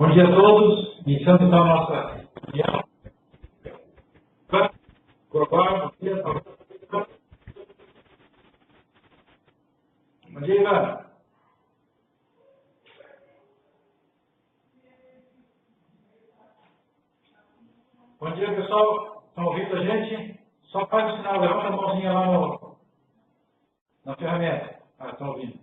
Bom dia a todos. Iniciando então a nossa reunião. Bom dia. Bom dia, Ivan. Bom dia, pessoal. Estão ouvindo a gente? Só faz o sinal, levanta a mãozinha lá na ferramenta. Estão ouvindo.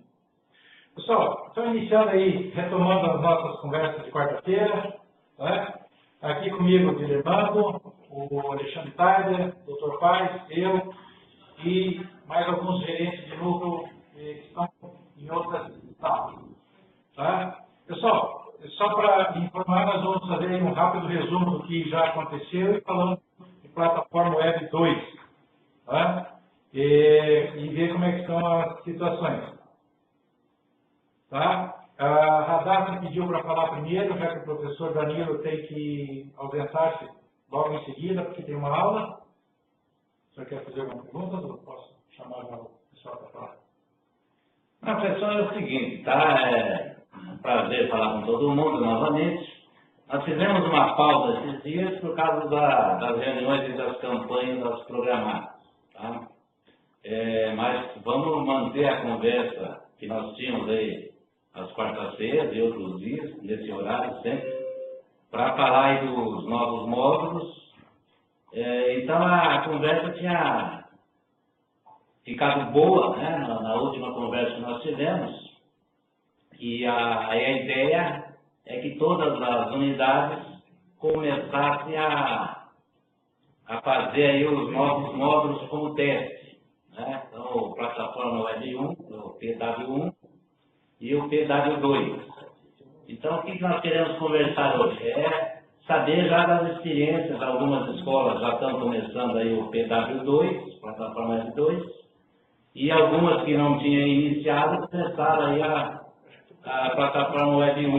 Pessoal, estou iniciando aí, retomando as nossas conversas de quarta-feira. Né? Aqui comigo o Guilhermando, o Alexandre Taider, o Dr. Paz, eu e mais alguns gerentes de núcleo que estão em outras salas. Tá? Pessoal, só para informar, nós vamos fazer um rápido resumo do que já aconteceu e falando de plataforma Web 2. Tá? E ver como é que estão as situações. Tá? A Radassa pediu para falar primeiro, já que o professor Danilo tem que ausentar-se logo em seguida, porque tem uma aula. O senhor quer fazer alguma pergunta ou posso chamar o pessoal para falar? A questão é o seguinte, tá? É um prazer falar com todo mundo novamente. Nós fizemos uma pausa esses dias por causa das reuniões e das campanhas programadas. Tá? Mas vamos manter a conversa que nós tínhamos aí às quartas-feiras e outros dias, nesse horário sempre, para falar aí dos novos módulos. Então a conversa tinha ficado boa, né, na última conversa que nós tivemos, e a ideia é que todas as unidades começassem a fazer aí os novos módulos como teste. Né? Então, plataforma Web 1, o PW1 e o PW2. Então, o que nós queremos conversar hoje? É saber já das experiências, algumas escolas já estão começando aí o PW2, plataforma Web 2, e algumas que não tinham iniciado começaram aí a plataforma Web 1.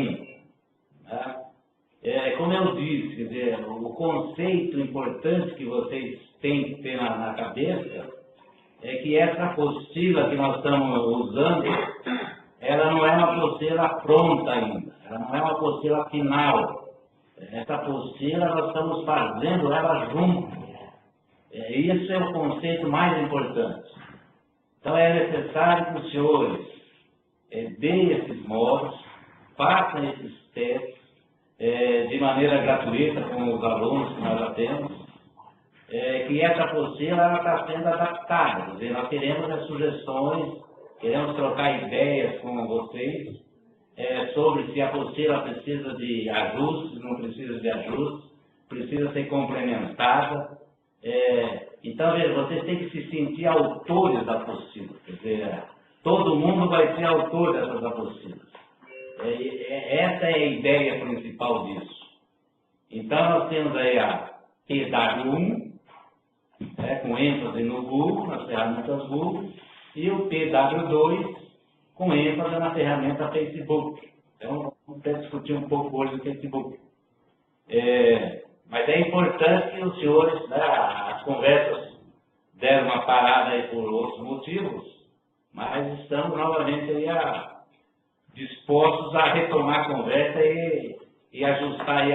Né? Como eu disse, quer dizer, o conceito importante que vocês têm que ter na cabeça é que essa apostila que nós estamos usando, ela não é uma apostila pronta ainda, ela não é uma apostila final. Essa apostila nós estamos fazendo ela junto. Isso é o conceito mais importante. Então é necessário que os senhores deem esses módulos, façam esses testes de maneira gratuita com os alunos que nós já temos, que essa apostila está sendo adaptada. Quer dizer, nós queremos as sugestões, queremos trocar ideias com vocês sobre se a apostila precisa de ajustes, não precisa de ajustes, precisa ser complementada. Então, veja, vocês têm que se sentir autores da apostila. Quer dizer, todo mundo vai ser autor dessas apostilas. Essa é a ideia principal disso. Então, nós temos aí a PW1, com ênfase no Google, nas ferramentas Google, e o PW2, com ênfase na ferramenta Facebook. Então, vamos até discutir um pouco hoje do Facebook. Mas é importante que os senhores, né, as conversas deram uma parada aí por outros motivos, mas estamos novamente aí dispostos a retomar a conversa e ajustar aí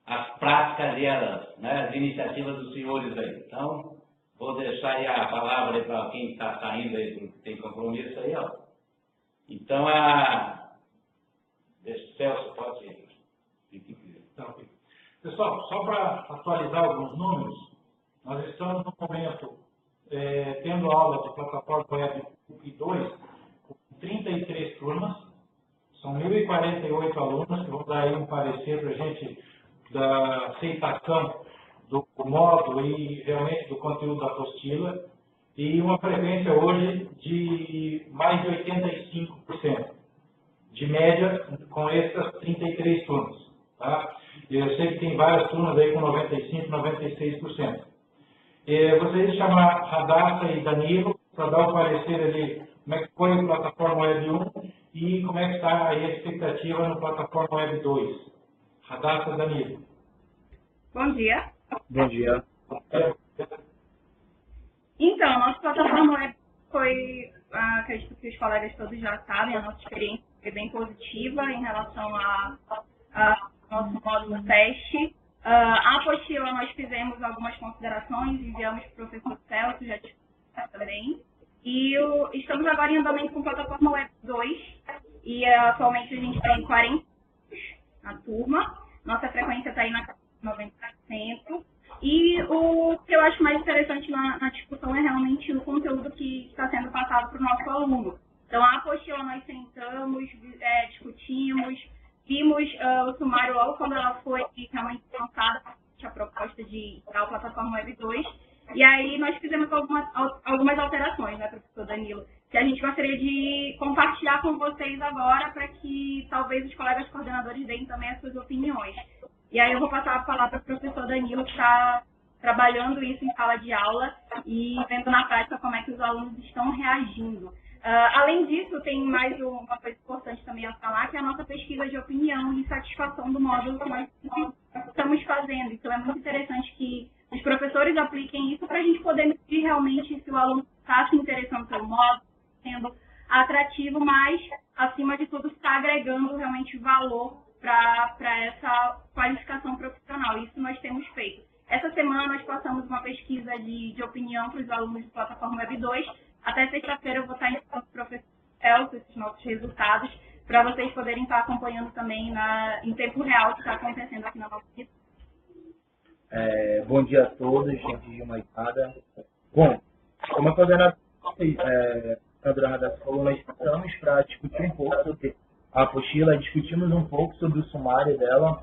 as práticas e as iniciativas dos senhores aí. Então, vou deixar aí a palavra para quem está saindo aí, porque tem compromisso aí, ó. Então, Celso, pode ir. Pessoal, só para atualizar alguns números, nós estamos no momento tendo aula de plataforma Web 1 e 2 com 33 turmas, são 1.048 alunos que vão dar aí um parecer para a gente da aceitação do módulo e realmente do conteúdo da apostila, e uma frequência hoje de mais de 85%, de média com essas 33 turmas. Tá? Eu sei que tem várias turmas aí com 95%, 96%. Gostaria de chamar Radassa e Danilo para dar o parecer ali como é que foi a plataforma Web 1 e como é que está aí a expectativa na plataforma Web 2. Radassa e Danilo. Bom dia. Bom dia. Então, nossa plataforma Web foi, acredito que os colegas todos já sabem, a nossa experiência foi bem positiva em relação a nosso módulo teste. A apostila nós fizemos algumas considerações, enviamos para o professor Celso, já discutimos também. E estamos agora em andamento com a plataforma Web 2 e atualmente a gente tem 40 na turma. Nossa frequência está aí na 90%. E o que eu acho mais interessante na discussão é realmente o conteúdo que está sendo passado para o nosso aluno. Então, a apostila nós sentamos, discutimos, vimos o sumário logo quando ela foi realmente lançada, a proposta de dar a plataforma Web 2. E aí nós fizemos algumas alterações, né, professor Danilo, que a gente gostaria de compartilhar com vocês agora para que talvez os colegas coordenadores deem também as suas opiniões. E aí eu vou passar a palavra para o professor Danilo, que está trabalhando isso em sala de aula e vendo na prática como é que os alunos estão reagindo. Além disso, tem mais uma coisa importante também a falar, que é a nossa pesquisa de opinião e satisfação do módulo que nós estamos fazendo. Então, é muito interessante que os professores apliquem isso para a gente poder medir realmente se o aluno está se interessando pelo módulo, sendo atrativo, mas, acima de tudo, está agregando realmente valor para essa qualificação profissional. Isso nós temos feito. Essa semana, nós passamos uma pesquisa de opinião para os alunos de plataforma Web 2. Até sexta-feira eu vou estar ensinando o professor Celso esses nossos resultados, para vocês poderem estar acompanhando também em tempo real o que está acontecendo aqui na nossa equipe. Bom dia a todos, gente de Humaitá. Bom, como a coordenadora falou, nós estamos para discutir um pouco sobre a apostila, discutimos um pouco sobre o sumário dela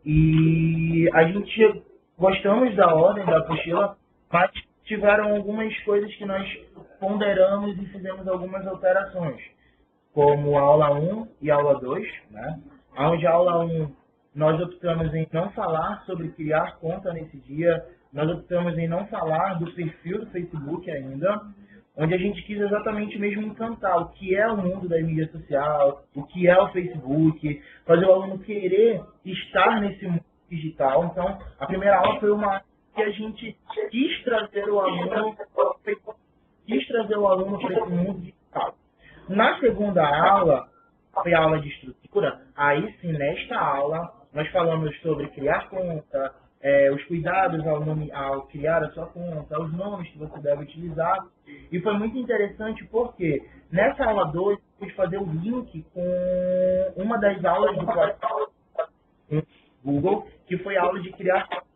e a gente gostamos da ordem da apostila, mas tiveram algumas coisas que nós ponderamos e fizemos algumas alterações, como a aula 1 e a aula 2, né? Onde a aula 1 nós optamos em não falar sobre criar conta nesse dia, nós optamos em não falar do perfil do Facebook ainda, onde a gente quis exatamente mesmo encantar o que é o mundo da mídia social, o que é o Facebook, fazer o aluno querer estar nesse mundo digital. Então, a primeira aula foi uma que a gente quis trazer o aluno para esse mundo digital. Na segunda aula, foi a aula de estrutura. Aí sim, nesta aula, nós falamos sobre criar conta, os cuidados ao criar a sua conta, os nomes que você deve utilizar. E foi muito interessante porque nessa aula 2, eu pude fazer o link com uma das aulas do Google, que foi a aula de criar contas.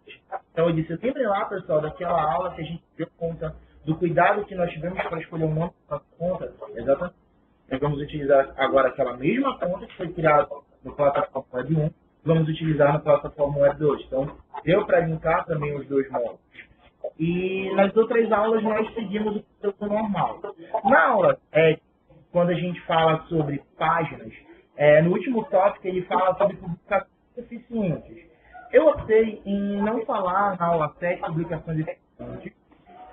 Então eu disse, lembrem lá, pessoal, daquela aula que a gente deu conta do cuidado que nós tivemos para escolher o nome da conta. Exatamente. Nós vamos utilizar agora aquela mesma conta que foi criada no plataforma Web 1, vamos utilizar na plataforma Web 2. Então, deu para linkar também os dois módulos. E nas outras aulas nós seguimos o conteúdo normal. Na aula, quando a gente fala sobre páginas, no último tópico ele fala sobre publicações eficientes. Eu optei em não falar na aula 7 publicações eficientes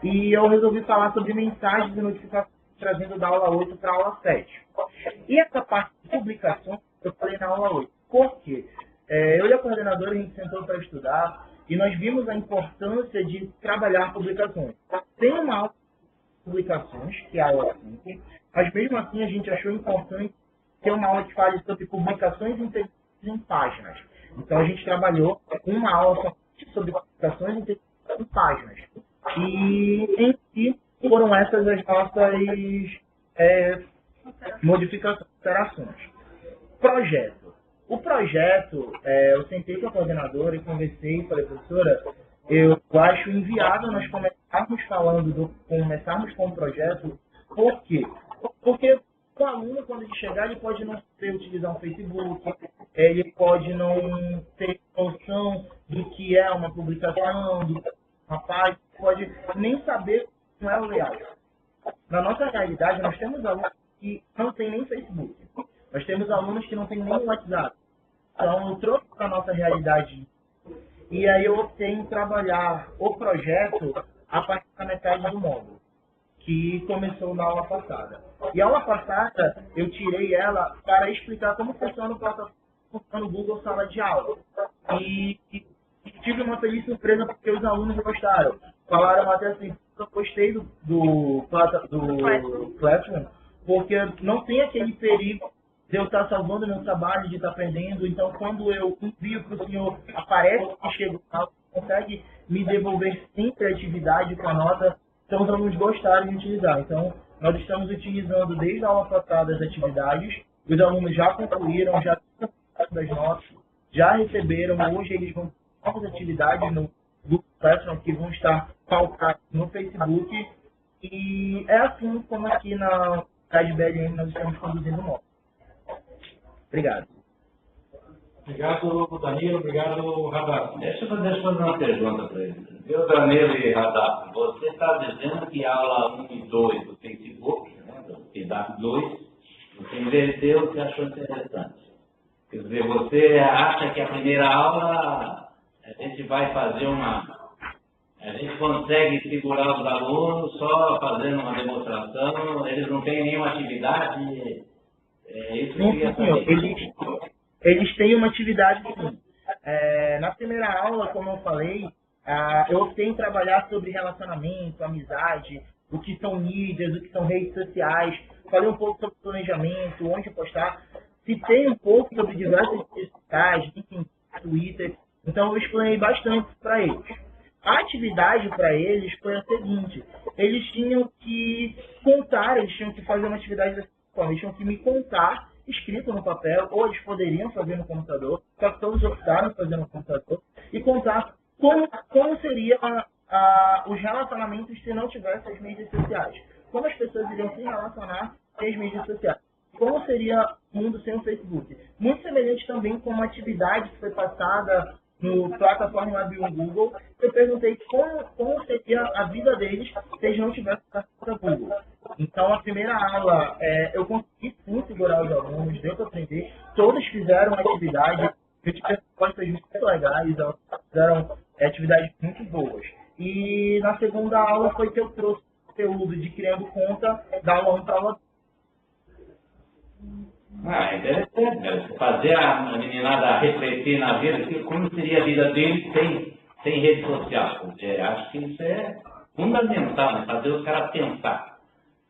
e eu resolvi falar sobre mensagens e notificações, trazendo da aula 8 para a aula 7. E essa parte de publicações eu falei na aula 8. Por quê? Eu e a coordenadora, a gente sentou para estudar e nós vimos a importância de trabalhar publicações. Tem uma aula de publicações, que é a aula 5, mas mesmo assim a gente achou importante ter uma aula que fale sobre publicações inteligentes em páginas. Então a gente trabalhou uma aula sobre publicações inteligentes em páginas. E em si foram essas as nossas modificações, alterações. Projeto. O projeto, eu sentei com a coordenadora e conversei e falei, professora, eu acho inviável nós começarmos com o projeto. Por quê? Porque o aluno, quando ele chegar, ele pode não saber utilizar um Facebook, ele pode não ter noção do que é uma publicação, do que é uma página, pode nem saber como é o layout. Na nossa realidade, nós temos alunos que não tem nem Facebook. Nós temos alunos que não têm nem WhatsApp. Então, eu trouxe para a nossa realidade. E aí eu optei em trabalhar o projeto a partir da metade do módulo, que começou na aula passada. E a aula passada, eu tirei ela para explicar como funciona o Google Sala de Aula. E tive uma feliz surpresa porque os alunos gostaram. Falaram até assim, eu gostei do Classroom, porque não tem aquele perigo de eu estar salvando meu trabalho, de estar aprendendo. Então, quando eu envio para o senhor, aparece que chegou lá, consegue me devolver sempre a atividade com a nota. Então, os alunos gostaram de utilizar. Então, nós estamos utilizando desde a aula passada as atividades, os alunos já concluíram, já têm das notas, já receberam, hoje eles vão ter novas atividades no Google Classroom que vão estar pautadas no Facebook. E é assim como aqui na BLM nós estamos conduzindo o nosso. Obrigado. Obrigado, Danilo. Obrigado, Radar. Deixa eu fazer uma pergunta para ele. Viu, Danilo e Radar, você está dizendo que a aula 1 e 2 do Facebook, né, do PIDAP 2, você inverteu o que achou interessante. Quer dizer, você acha que a primeira aula a gente vai fazer a gente consegue segurar os alunos só fazendo uma demonstração, eles não têm nenhuma atividade, isso que eu queria saber. Eles têm uma atividade, sim. Na primeira aula, como eu falei, eu optei em trabalhar sobre relacionamento, amizade, o que são mídias, o que são redes sociais. Falei um pouco sobre planejamento, onde postar. Citei um pouco sobre diversas redes sociais, LinkedIn, Twitter. Então, eu explanei bastante para eles. A atividade para eles foi a seguinte: eles tinham que contar, eles tinham que fazer uma atividade dessa forma, eles tinham que me contar, escrito no papel, ou eles poderiam fazer no computador, só que todos optaram fazer no computador, e contar como seria os relacionamentos se não tivesse as mídias sociais. Como as pessoas iriam se relacionar sem as mídias sociais. Como seria o mundo sem o Facebook. Muito semelhante também com uma atividade que foi passada no plataforma Web Google. Eu perguntei como seria a vida deles se eles não tivessem acesso ao Google. Então, a primeira aula, eu consegui sim segurar os alunos, deu para aprender. Todos fizeram uma atividade, eu tive respostas muito legais, elas fizeram atividades muito boas. E na segunda aula foi que eu trouxe o conteúdo de criando conta da aula 1 para a aula 2. Interessante, né? Fazer a meninada refletir na vida, como seria a vida deles sem rede social. Porque acho que isso é fundamental, né? Fazer os caras pensar.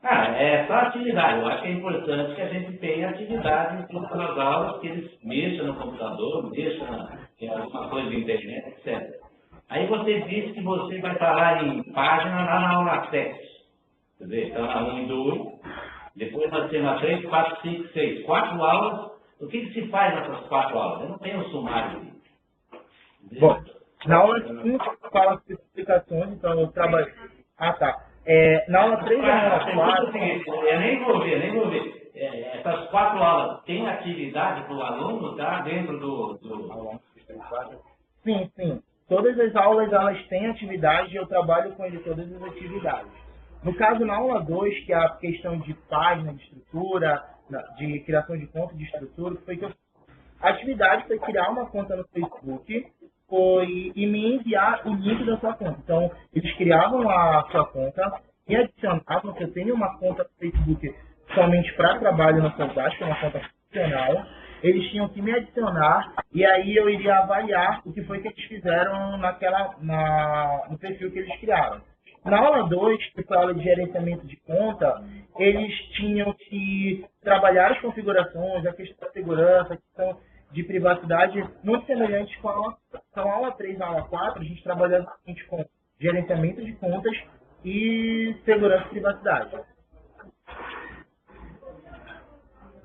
É só atividade. Eu acho que é importante que a gente tenha atividade em todas as aulas, que eles mexam no computador, mexam em alguma coisa de internet, etc. Aí você disse que você vai falar em página lá na aula 7. Quer dizer, então na 1 e 2. Depois nós temos a 3, 4, 5, 6, 4 aulas. O que se faz nessas 4 aulas? Eu não tenho um sumário. Bom, na aula 5 fala as especificações, então eu trabalho... na aula 3 e na aula 4... Eu nem vou ver. Essas 4 aulas têm atividade para o aluno, tá? Dentro do... Sim. Todas as aulas elas têm atividade e eu trabalho com ele todas as atividades. No caso, na aula 2, que é a questão de página, de estrutura, de criação de conta, de estrutura, a atividade foi criar uma conta no Facebook e me enviar o link da sua conta. Então, eles criavam a sua conta e adicionavam, que eu tenho uma conta no Facebook somente para trabalho no Fantástico, uma conta profissional. Eles tinham que me adicionar e aí eu iria avaliar o que foi que eles fizeram no perfil que eles criaram. Na aula 2, que foi a aula de gerenciamento de conta, eles tinham que trabalhar as configurações, a questão da segurança, a questão de privacidade, muito semelhantes com a aula. Então, a aula 3 e a aula 4, a gente trabalha com gerenciamento de contas e segurança e privacidade.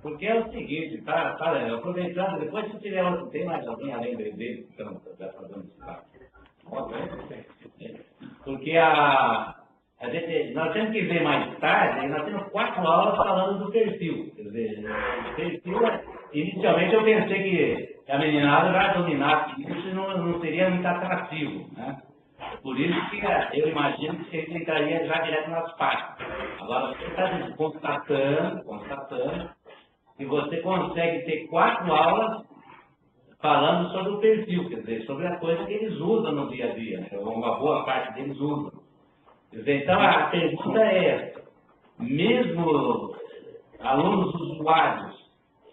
Porque é o seguinte, aproveitando, depois se tiver, tem mais alguém além dele, então, já fazendo esse papo. Porque nós temos que ver mais tarde, nós temos 4 aulas falando do perfil. Quer dizer, o perfil, inicialmente eu pensei que a meninada vai dominar, isso não seria muito atrativo, né? Por isso que eu imagino que você entraria já direto nas páginas. Agora você está constatando que você consegue ter 4 aulas falando sobre o perfil, quer dizer, sobre a coisa que eles usam no dia a dia, né? Uma boa parte deles usam. Quer dizer, então a pergunta é essa: mesmo alunos usuários,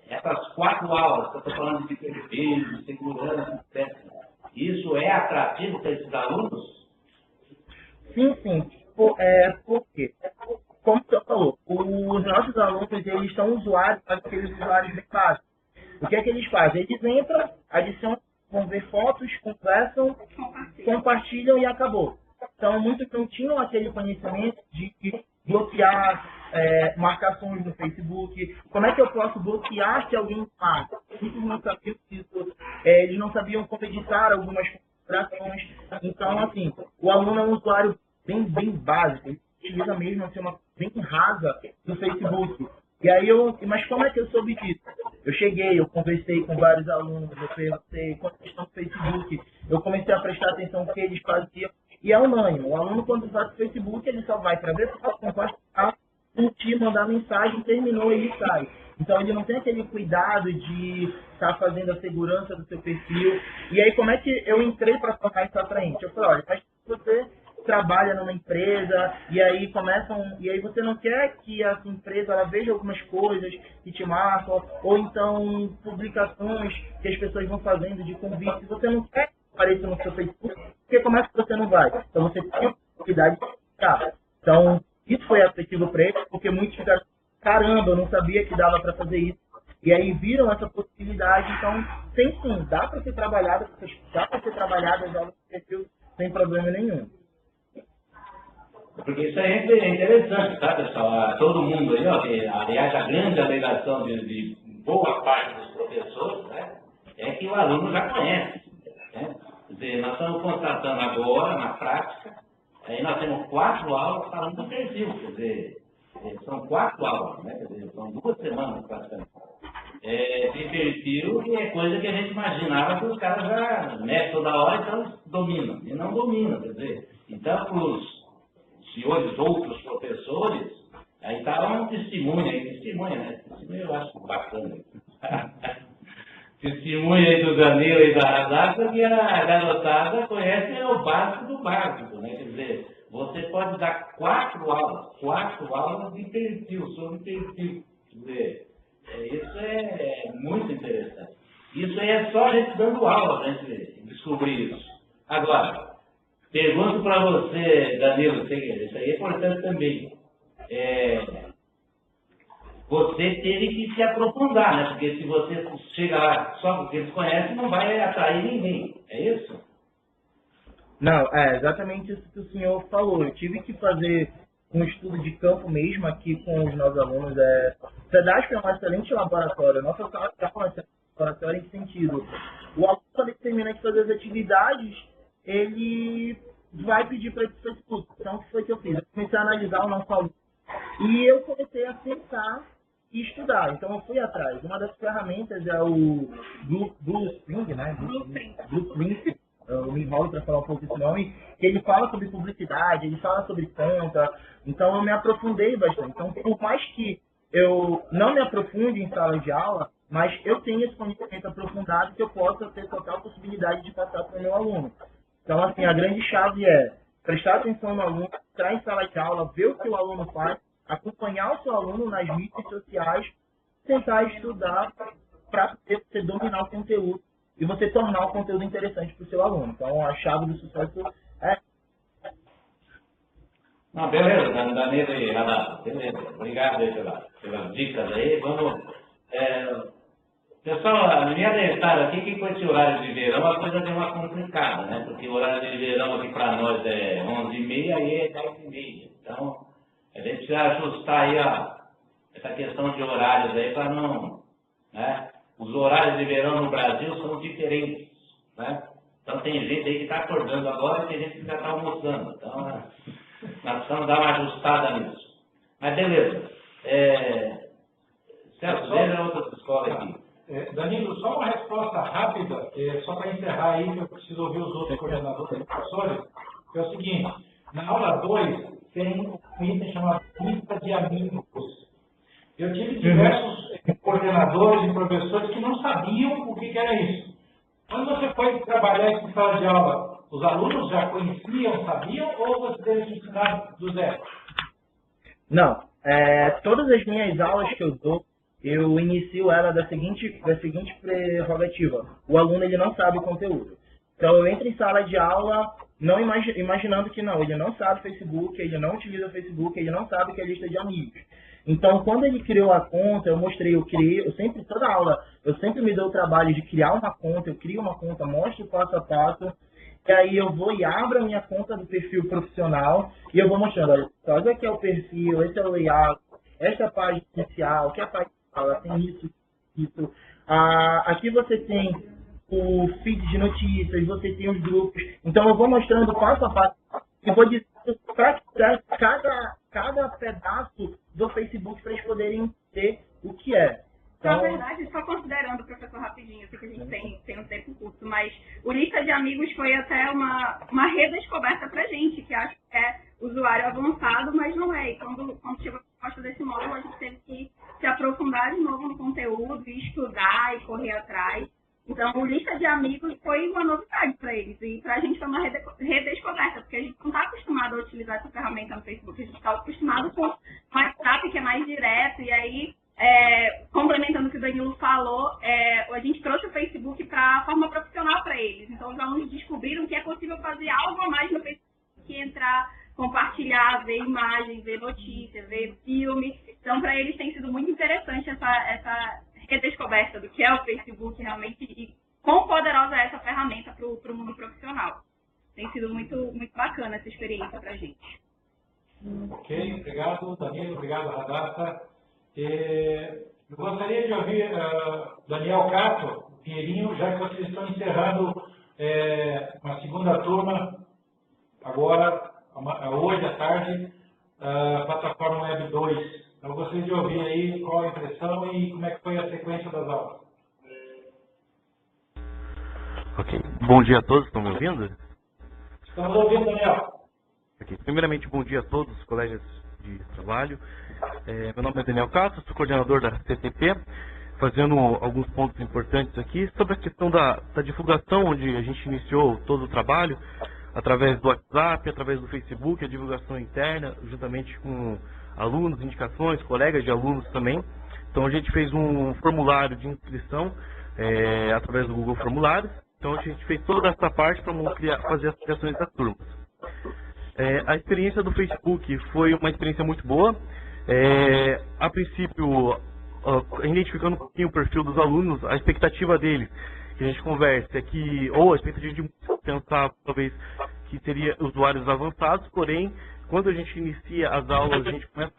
essas 4 aulas que eu estou falando de perfil, de segurança, etc., isso é atrativo para esses alunos? Sim. Por quê? Como você falou, os nossos alunos alunos, eles são usuários, mas aqueles usuários bem básicos. O que é que eles fazem? Eles entram, adicionam, vão ver fotos, conversam, compartilham e acabou. Então, muitos não tinham aquele conhecimento de bloquear marcações no Facebook. Como é que eu posso bloquear se alguém marca? Muitos não sabiam disso. Eles não sabiam como editar algumas configurações. Então, assim, o aluno é um usuário bem básico. Ele utiliza mesmo assim, uma bem rasa do Facebook. E aí mas como é que eu soube disso? Eu cheguei, eu conversei com vários alunos, eu perguntei quando eles estão no Facebook, eu comecei a prestar atenção no que eles faziam. E é unânime. O aluno, quando faz o Facebook, ele só vai para ver foto, compartilhar, curtir, mandar mensagem, terminou e ele sai. Então, ele não tem aquele cuidado de estar fazendo a segurança do seu perfil. E aí, como é que eu entrei para tornar isso atraente? Eu falei, olha, mas você trabalha numa empresa e aí você não quer que essa empresa ela veja algumas coisas que te marcam, ou então publicações que as pessoas vão fazendo de convite. Se você não quer aparecer no seu Facebook, porque como é que você não vai? Então você tem a possibilidade de ficar. Então, isso foi atrativo para eles, porque muitos ficaram, caramba, eu não sabia que dava para fazer isso. E aí viram essa possibilidade, então sim, dá para ser trabalhado, as aulas de perfil sem problema nenhum. Porque isso aí é interessante, tá, pessoal? Todo mundo aí, ó, que, aliás, a grande alegação de boa parte dos professores, né, é que o aluno já conhece. Né? Quer dizer, nós estamos constatando agora, na prática, aí nós temos 4 aulas falando do perfil, quer dizer, são 4 aulas, né? Quer dizer, são 2 semanas praticamente. De perfil, que é coisa que a gente imaginava que os caras já mexem toda hora, então dominam, e não dominam, quer dizer, então para os senhores outros professores, aí estava um testemunho, né? Testemunho eu acho bacana. Testemunho aí do Danilo e da Radassa, que a garotada conhece o básico do básico, né? Quer dizer, você pode dar 4 aulas de perfil, sobre perfil. Quer dizer, isso é muito interessante. Isso aí é só a gente dando aula para a gente descobrir isso. Agora, pergunto para você, Danilo, isso aí é importante também. Você teve que se aprofundar, né? Porque se você chega lá só porque eles conhecem, não vai atrair ninguém. É isso? Não, é exatamente isso que o senhor falou. Eu tive que fazer um estudo de campo mesmo aqui com os nossos alunos. O SEDASP é um excelente laboratório. Nossa sala é um excelente laboratório em que sentido? O aluno, quando ele termina de fazer as atividades, ele vai pedir para ele o Facebook. Então, o que foi que eu fiz? Eu comecei a analisar o nosso aluno e eu comecei a sentar e estudar. Então, eu fui atrás. Uma das ferramentas é o Blueprint, né? Blueprint. Eu me enrolo para falar um pouco desse nome, que ele fala sobre publicidade, ele fala sobre conta. Então, eu me aprofundei bastante. Então, por mais que eu não me aprofunde em sala de aula, mas eu tenho esse conhecimento aprofundado que eu possa ter total possibilidade de passar para o meu aluno. Então, assim, a grande chave é prestar atenção no aluno, entrar em sala de aula, ver o que o aluno faz, acompanhar o seu aluno nas mídias sociais, tentar estudar para você dominar o conteúdo e você tornar o conteúdo interessante para o seu aluno. Então, a chave do sucesso é... Não, beleza, Danilo e Radassa, beleza. Obrigado aí pelas dicas aí. Vamos... Pessoal, me alertaram aqui que com esse horário de verão a coisa deu uma complicada, né? Porque o horário de verão aqui para nós é 11h30 e é 10h30. Então, a gente precisa ajustar aí essa questão de horários aí para não... Né? Os horários de verão no Brasil são diferentes, né? Então tem gente aí que está acordando agora e tem gente que já está almoçando. Então, nós precisamos dar uma ajustada nisso. Mas beleza. Celso, veja outras escolas aqui. Danilo, só uma resposta rápida, só para encerrar aí, que eu preciso ouvir os outros coordenadores e professores, que é o seguinte, na aula 2 tem um item chamado lista de amigos. Eu tive diversos coordenadores e professores que não sabiam o que era isso. Quando você foi trabalhar em sala de aula, os alunos já conheciam, sabiam, ou você teve que ensinar do zero? Não. Todas as minhas aulas que eu dou, eu inicio ela da seguinte prerrogativa. O aluno ele não sabe o conteúdo. Então eu entro em sala de aula não imaginando que não, ele não sabe Facebook, ele não utiliza Facebook, ele não sabe o que é lista de amigos. Então, quando ele criou a conta, eu sempre, toda aula, eu sempre me dou o trabalho de criar uma conta, eu crio uma conta, mostro o passo a passo, e aí eu vou e abro a minha conta do perfil profissional, e eu vou mostrando, olha, só esse aqui é o perfil, esse é o layout, esta é a página inicial, que é a página fala, tem isso. Aqui você tem o feed de notícias, você tem os grupos, então eu vou mostrando passo a passo, e vou dizer para cada pedaço do Facebook para eles poderem ter o que é. Na Então, verdade, só considerando, professor, rapidinho, porque a gente tem um tempo curto, mas o Lista de Amigos foi até uma redescoberta pra gente, que acho que é usuário avançado, mas não é. E quando chegou a proposta desse módulo, a gente teve que se aprofundar de novo no conteúdo, e estudar e correr atrás. Então, o Lista de Amigos foi uma novidade para eles. E para a gente foi uma redescoberta, porque a gente não está acostumado a utilizar essa ferramenta no Facebook. A gente está acostumado com o WhatsApp, que é mais direto. E aí, complementando o que o Danilo falou, a gente trouxe o Facebook para a forma profissional para eles. Então, os alunos descobriram que é possível fazer algo a mais no Facebook, que entrar, compartilhar, ver imagem, ver notícia, ver filme. Então, para eles tem sido muito interessante essa redescoberta do que é o Facebook realmente e quão poderosa é essa ferramenta para o mundo profissional. Tem sido muito, muito bacana essa experiência para a gente. Ok, obrigado, Danilo, obrigado, Radassa. Eu gostaria de ouvir Daniel Cato, Pinheirinho, já que vocês estão encerrando uma segunda turma, agora, hoje à tarde, plataforma Web 2. Eu gostaria de ouvir aí qual a impressão e como é que foi a sequência das aulas. Ok. Bom dia a todos, estão me ouvindo? Estamos ouvindo, Daniel. Okay. Primeiramente, bom dia a todos os colegas de trabalho. Meu nome é Daniel Castro, sou coordenador da CTP, fazendo alguns pontos importantes aqui sobre a questão da divulgação, onde a gente iniciou todo o trabalho, através do WhatsApp, através do Facebook, a divulgação interna, juntamente com alunos, indicações, colegas de alunos também. Então a gente fez um formulário de inscrição através do Google Formulários. Então a gente fez toda essa parte para fazer as criações das turmas. A experiência do Facebook foi uma experiência muito boa. A princípio, identificando um pouquinho o perfil dos alunos, a expectativa deles, que a gente conversa, é que, ou a expectativa de pensar talvez que seria usuários avançados, porém, quando a gente inicia as aulas, a gente começa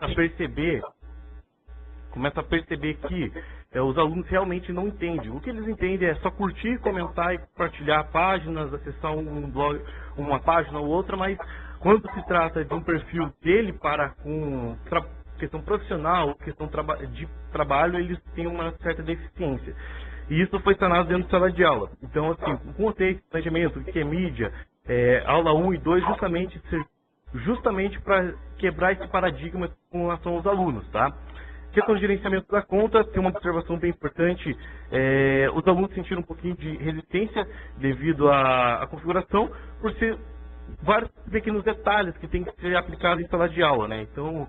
a perceber que os alunos realmente não entendem. O que eles entendem é só curtir, comentar e compartilhar páginas, acessar um blog, uma página ou outra, mas quando se trata de um perfil dele para com questão profissional, questão de trabalho, eles têm uma certa deficiência. E isso foi sanado dentro da sala de aula. Então, assim, o contexto, planejamento, o que é mídia, aula 1 e 2, justamente para quebrar esse paradigma com relação aos alunos, tá? Questão de gerenciamento da conta, tem uma observação bem importante, os alunos sentiram um pouquinho de resistência devido à configuração, por ser vários pequenos detalhes que tem que ser aplicados em sala de aula, né? Então,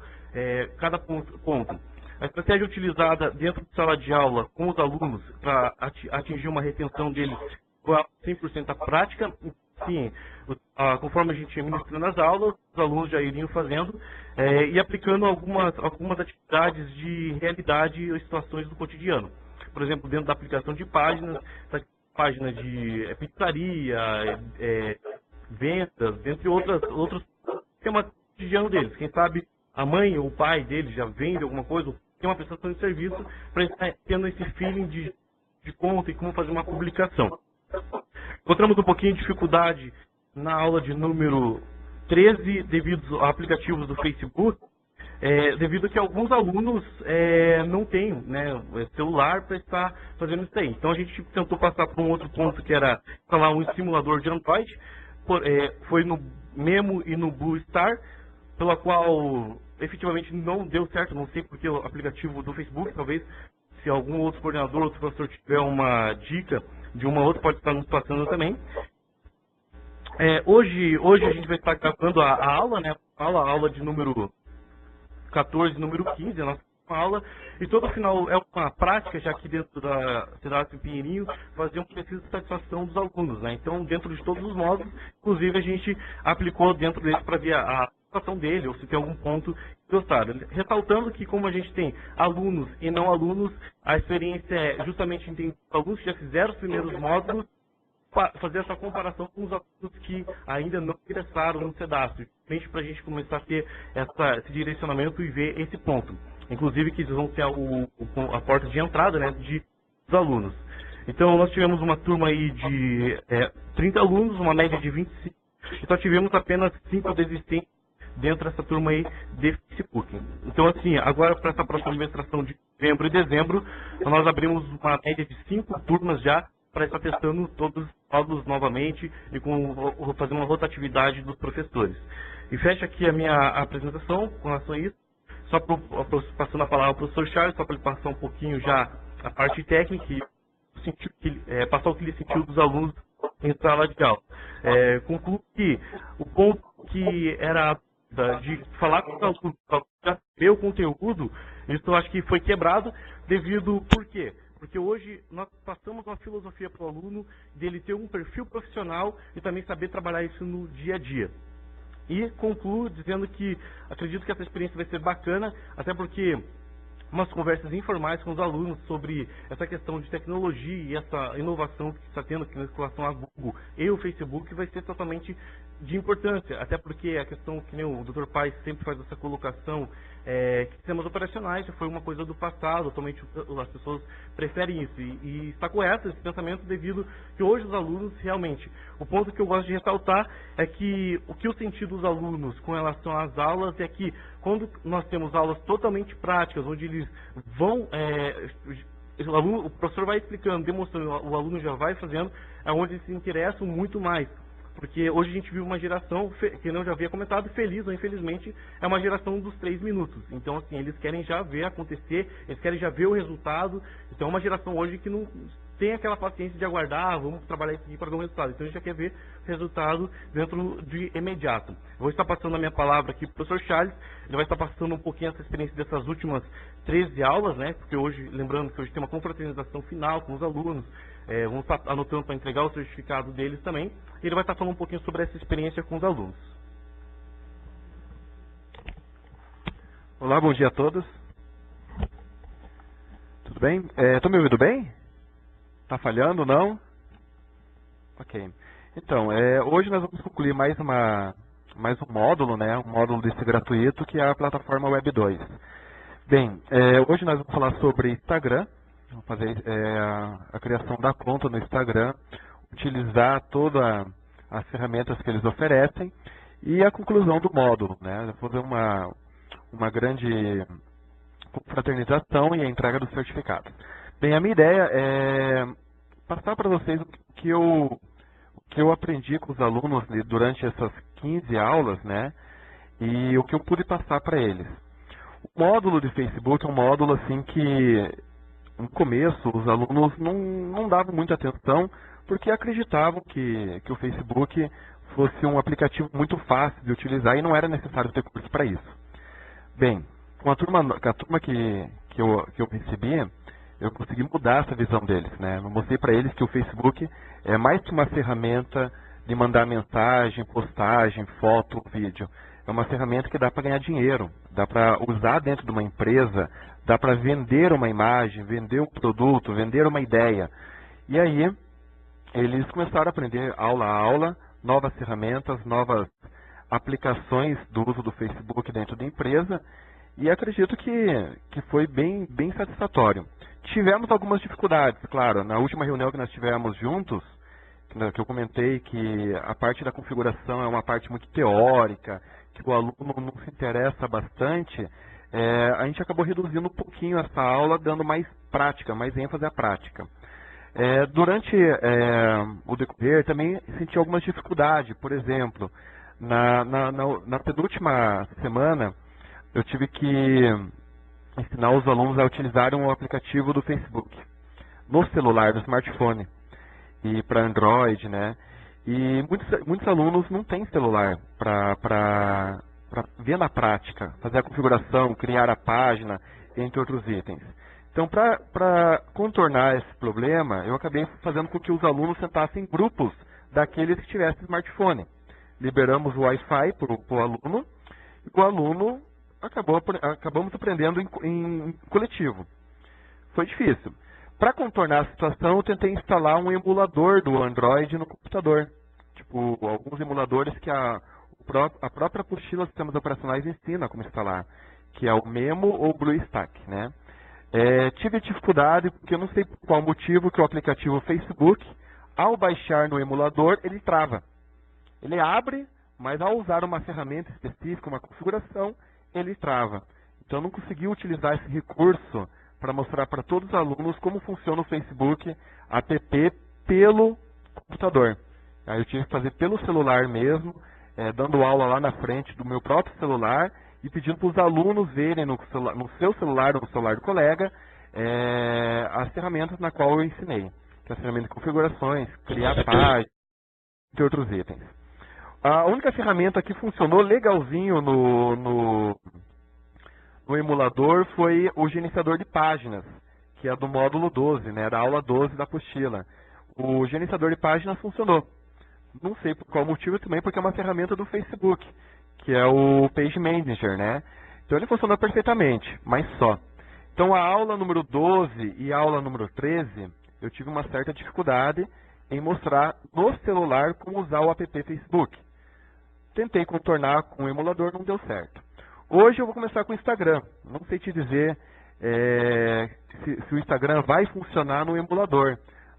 cada ponto. A estratégia utilizada dentro de sala de aula com os alunos para atingir uma retenção deles com 100% a prática, sim, conforme a gente ia ministrando as aulas, os alunos já iriam fazendo e aplicando algumas atividades de realidade e situações do cotidiano. Por exemplo, dentro da aplicação de páginas de pizzaria, vendas, entre outros temas cotidiano deles. Quem sabe a mãe ou o pai deles já vende alguma coisa, ou tem uma prestação de serviço, para estar tendo esse feeling de conta e como fazer uma publicação. Encontramos um pouquinho de dificuldade na aula de número 13, devido a aplicativos do Facebook, devido a que alguns alunos não têm, né, celular para estar fazendo isso aí. Então a gente tentou passar para um outro ponto, que era instalar um simulador de Android, foi no Memo e no Blue Star, pela qual efetivamente não deu certo, não sei porque o aplicativo do Facebook, talvez se algum outro coordenador, outro professor tiver uma dica de uma outra, pode estar nos passando também. Hoje a gente vai estar gravando a aula, né, a aula de número 14, número 15, a nossa aula, e todo final é uma prática, já que dentro da cidade do Pinheirinho, fazer um pesquisa de satisfação dos alunos, né? Então, dentro de todos os módulos, inclusive a gente aplicou dentro deles para ver a participação dele, ou se tem algum ponto que gostaram. Ressaltando que, como a gente tem alunos e não alunos, a experiência é justamente entender os alunos que já fizeram os primeiros módulos, fazer essa comparação com os alunos que ainda não ingressaram no CEDASP, justamente para a gente começar a ter esse direcionamento e ver esse ponto. Inclusive que eles vão ter a porta de entrada, né, dos alunos. Então nós tivemos uma turma aí de 30 alunos, uma média de 25, e só tivemos apenas 5 desistentes dentro dessa turma aí de Facebook. Então assim, agora para essa próxima administração de novembro e dezembro, nós abrimos uma média de 5 turmas já, para estar testando todos os módulos novamente e fazendo uma rotatividade dos professores. E fecha aqui a minha apresentação com relação a isso, só passando a palavra para o professor Charles, só para ele passar um pouquinho já a parte técnica e passar o que ele sentiu dos alunos em sala de aula. Concluo que o ponto que era de falar com os alunos, já ver o conteúdo, isso eu acho que foi quebrado devido, por quê? Porque hoje nós passamos uma filosofia para o aluno dele ter um perfil profissional e também saber trabalhar isso no dia a dia. E concluo dizendo que acredito que essa experiência vai ser bacana, até porque umas conversas informais com os alunos sobre essa questão de tecnologia e essa inovação que está tendo aqui na relação a Google e o Facebook vai ser totalmente de importância, até porque a questão que nem o Dr. Paes sempre faz essa colocação, que sistemas operacionais já foi uma coisa do passado, atualmente as pessoas preferem isso, e está correto esse pensamento devido que hoje os alunos realmente, o ponto que eu gosto de ressaltar é que o que eu senti dos alunos com relação às aulas é que quando nós temos aulas totalmente práticas, onde eles vão, o professor vai explicando, demonstrando, o aluno já vai fazendo, é onde eles se interessam muito mais. Porque hoje a gente vive uma geração, que eu já havia comentado, feliz ou infelizmente, é uma geração dos 3 minutos. Então, assim, eles querem já ver acontecer, eles querem já ver o resultado. Então, é uma geração hoje que não tem aquela paciência de aguardar, vamos trabalhar isso aqui para ver um resultado. Então, a gente já quer ver resultado dentro de imediato. Eu vou estar passando a minha palavra aqui para o professor Charles, ele vai estar passando um pouquinho essa experiência dessas últimas 13 aulas, né? Porque hoje, lembrando que hoje tem uma confraternização final com os alunos, vamos estar anotando para entregar o certificado deles também, e ele vai estar falando um pouquinho sobre essa experiência com os alunos. Olá, bom dia a todos. Tudo bem? Estão me ouvindo bem? Está falhando, não? Ok. Então, hoje nós vamos concluir mais um módulo, né? Um módulo desse gratuito, que é a plataforma Web 2. Bem, hoje nós vamos falar sobre Instagram. Vamos fazer a criação da conta no Instagram, utilizar todas as ferramentas que eles oferecem e a conclusão do módulo, né? Vou fazer uma grande confraternização e a entrega do certificado. Bem, a minha ideia é passar para vocês o que eu aprendi com os alunos durante essas 15 aulas, né? E o que eu pude passar para eles. O módulo de Facebook é um módulo assim que no começo, os alunos não davam muita atenção porque acreditavam que o Facebook fosse um aplicativo muito fácil de utilizar e não era necessário ter curso para isso. Bem, com a turma que eu recebi, eu consegui mudar essa visão deles, né? Eu mostrei para eles que o Facebook é mais que uma ferramenta de mandar mensagem, postagem, foto, vídeo. É uma ferramenta que dá para ganhar dinheiro, dá para usar dentro de uma empresa, dá para vender uma imagem, vender um produto, vender uma ideia. E aí, eles começaram a aprender aula a aula, novas ferramentas, novas aplicações do uso do Facebook dentro da empresa, e acredito que foi bem satisfatório. Tivemos algumas dificuldades, claro, na última reunião que nós tivemos juntos, que eu comentei que a parte da configuração é uma parte muito teórica, que o aluno não se interessa bastante, a gente acabou reduzindo um pouquinho essa aula, dando mais prática, mais ênfase à prática. Durante o decorrer, também senti algumas dificuldades. Por exemplo, na penúltima semana, eu tive que ensinar os alunos a utilizarem o aplicativo do Facebook no celular, no smartphone, e para Android, né? E muitos alunos não têm celular para ver na prática, fazer a configuração, criar a página, entre outros itens. Então, para contornar esse problema, eu acabei fazendo com que os alunos sentassem em grupos daqueles que tivessem smartphone. Liberamos o Wi-Fi para o aluno o aluno acabamos aprendendo em coletivo. Foi difícil. Para contornar a situação, eu tentei instalar um emulador do Android no computador. Tipo, alguns emuladores que a própria apostila de sistemas operacionais ensina como instalar, que é o Memo ou o BlueStack, né? Tive dificuldade porque eu não sei por qual motivo que o aplicativo Facebook, ao baixar no emulador, ele trava. Ele abre, mas ao usar uma ferramenta específica, uma configuração, ele trava. Então eu não consegui utilizar esse recurso para mostrar para todos os alunos como funciona o Facebook app pelo computador. Aí eu tive que fazer pelo celular mesmo, dando aula lá na frente do meu próprio celular e pedindo para os alunos verem no seu celular ou no celular do colega as ferramentas na qual eu ensinei. Que é as ferramentas de configurações, criar páginas e outros itens. A única ferramenta que funcionou legalzinho no emulador foi o gerenciador de páginas, que é do módulo 12, né, da aula 12 da apostila. O gerenciador de páginas funcionou. Não sei por qual motivo também, porque é uma ferramenta do Facebook, que é o Page Manager, né? Então ele funcionou perfeitamente, mas só. Então a aula número 12 e a aula número 13, eu tive uma certa dificuldade em mostrar no celular como usar o app Facebook. Tentei contornar com o emulador, não deu certo. Hoje eu vou começar com o Instagram. Não sei te dizer se o Instagram vai funcionar no emulador.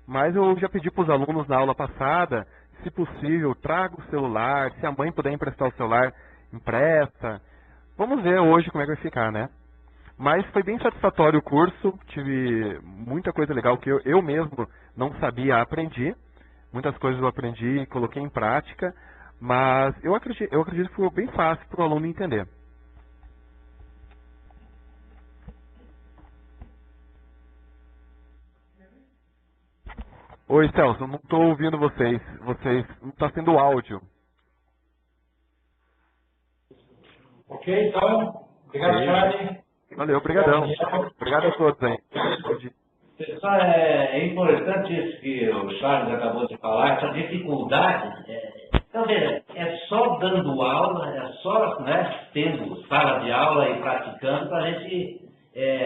Mas eu já pedi para os alunos na aula passada, se possível, traga o celular. Se a mãe puder emprestar o celular, empresta. Vamos ver hoje como é que vai ficar, né? Mas foi bem satisfatório o curso. Tive muita coisa legal que eu mesmo não sabia, aprendi. Muitas coisas eu aprendi e coloquei em prática. Mas eu acredito que foi bem fácil para o aluno entender. Oi, Celso, não estou ouvindo vocês. Não está sendo áudio. Ok, então, obrigado, Charlie. Valeu, obrigadão. Obrigado a todos aí. Pessoal, é importante isso que o Charles acabou de falar, essa dificuldade. Então, veja, é só dando aula, é só tendo sala de aula e praticando para a gente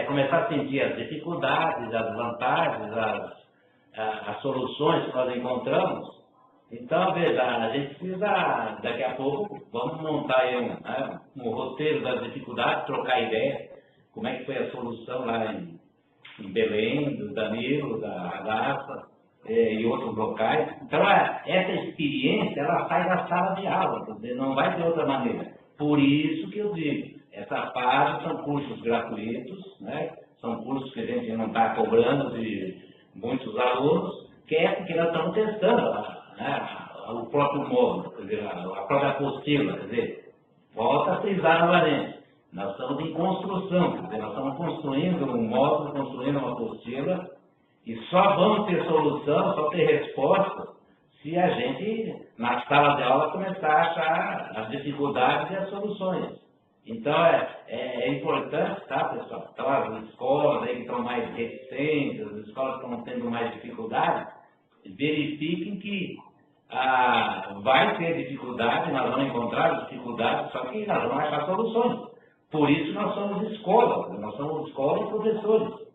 começar a sentir as dificuldades, as vantagens, as soluções que nós encontramos. Então, veja, a gente precisa, daqui a pouco, vamos montar aí um roteiro das dificuldades, trocar ideia, como é que foi a solução lá em Belém, do Danilo, da Radassa e outros locais. Então, essa experiência, ela sai da sala de aula, quer dizer, não vai ter outra maneira. Por isso que eu digo, essa fase são cursos gratuitos, né? São cursos que a gente não está cobrando de muitos alunos, que é porque nós estamos testando o próprio módulo, quer dizer, a própria apostila, quer dizer, volta a frisar novamente. Nós estamos em construção, quer dizer, nós estamos construindo um módulo, construindo uma apostila, e só vamos ter solução, só ter resposta, se a gente, na sala de aula, começar a achar as dificuldades e as soluções. Então, é importante, tá, pessoal? Então, as escolas aí que estão mais reticentes, as escolas que estão tendo mais dificuldade, verifiquem que vai ter dificuldade, nós vamos encontrar dificuldades, só que nós vamos achar soluções. Por isso nós somos escola e professores.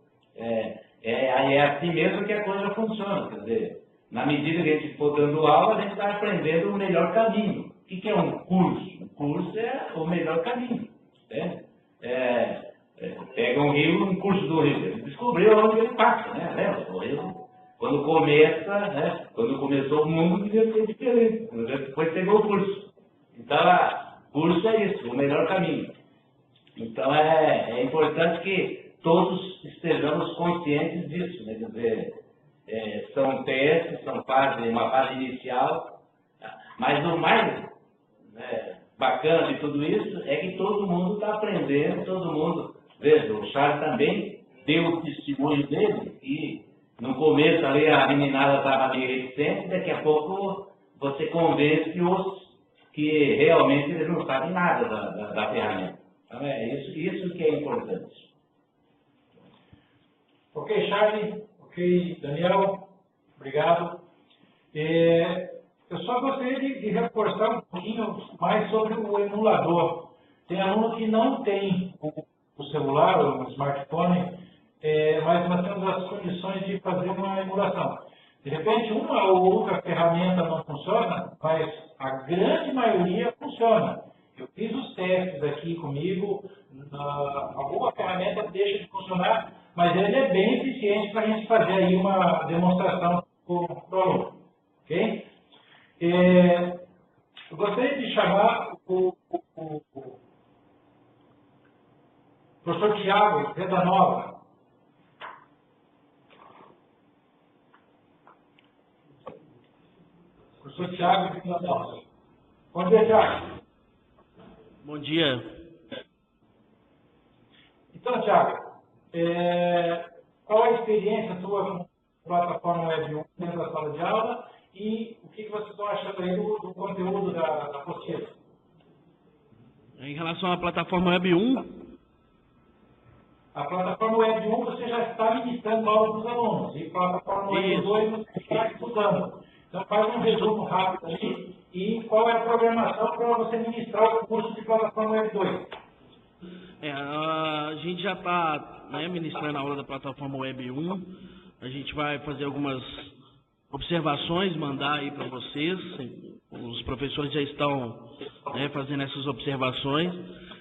É assim mesmo que a coisa funciona, quer dizer, na medida que a gente for dando aula, a gente vai aprendendo o melhor caminho. O que é um curso? Um curso é o melhor caminho. Pega um rio, um curso do rio, ele descobriu onde ele passa, né? Lembra? O rio, quando começou o mundo, devia ser diferente. Depois pegou o curso. Então, curso é isso, o melhor caminho. Então, é importante que todos estejamos conscientes disso, né? Quer dizer, são testes, são uma fase inicial, mas o mais bacana de tudo isso é que todo mundo está aprendendo, todo mundo, veja, o Charles também deu o testemunho dele, e no começo ali a meninada estava meio reticente, daqui a pouco você convence que realmente eles não sabem nada da ferramenta. Então é isso que é importante. Ok, Charlie. Ok, Daniel. Obrigado. Eu só gostaria de reforçar um pouquinho mais sobre o emulador. Tem aluno que não tem o celular ou o smartphone, mas nós temos as condições de fazer uma emulação. De repente, uma ou outra ferramenta não funciona, mas a grande maioria funciona. Eu fiz os testes aqui comigo, alguma ferramenta deixa de funcionar, mas ele é bem eficiente para a gente fazer aí uma demonstração para o aluno. Ok? Eu gostaria de chamar o professor Tiago Reda Nova. Professor Tiago Reda Nova. Bom dia, Tiago. Bom dia. Então, Tiago, qual a experiência sua com a plataforma Web 1 dentro da sala de aula e o que vocês estão achando aí do conteúdo da apostila? Em relação à plataforma Web 1, a plataforma Web 1 você já está ministrando aula para os alunos e a plataforma Web 2 você está estudando. Então faz um resumo rápido aí e qual é a programação para você ministrar o curso de plataforma Web 2. A gente já está ministrando a aula da plataforma Web 1. A gente vai fazer algumas observações, mandar aí para vocês. Os professores já estão fazendo essas observações.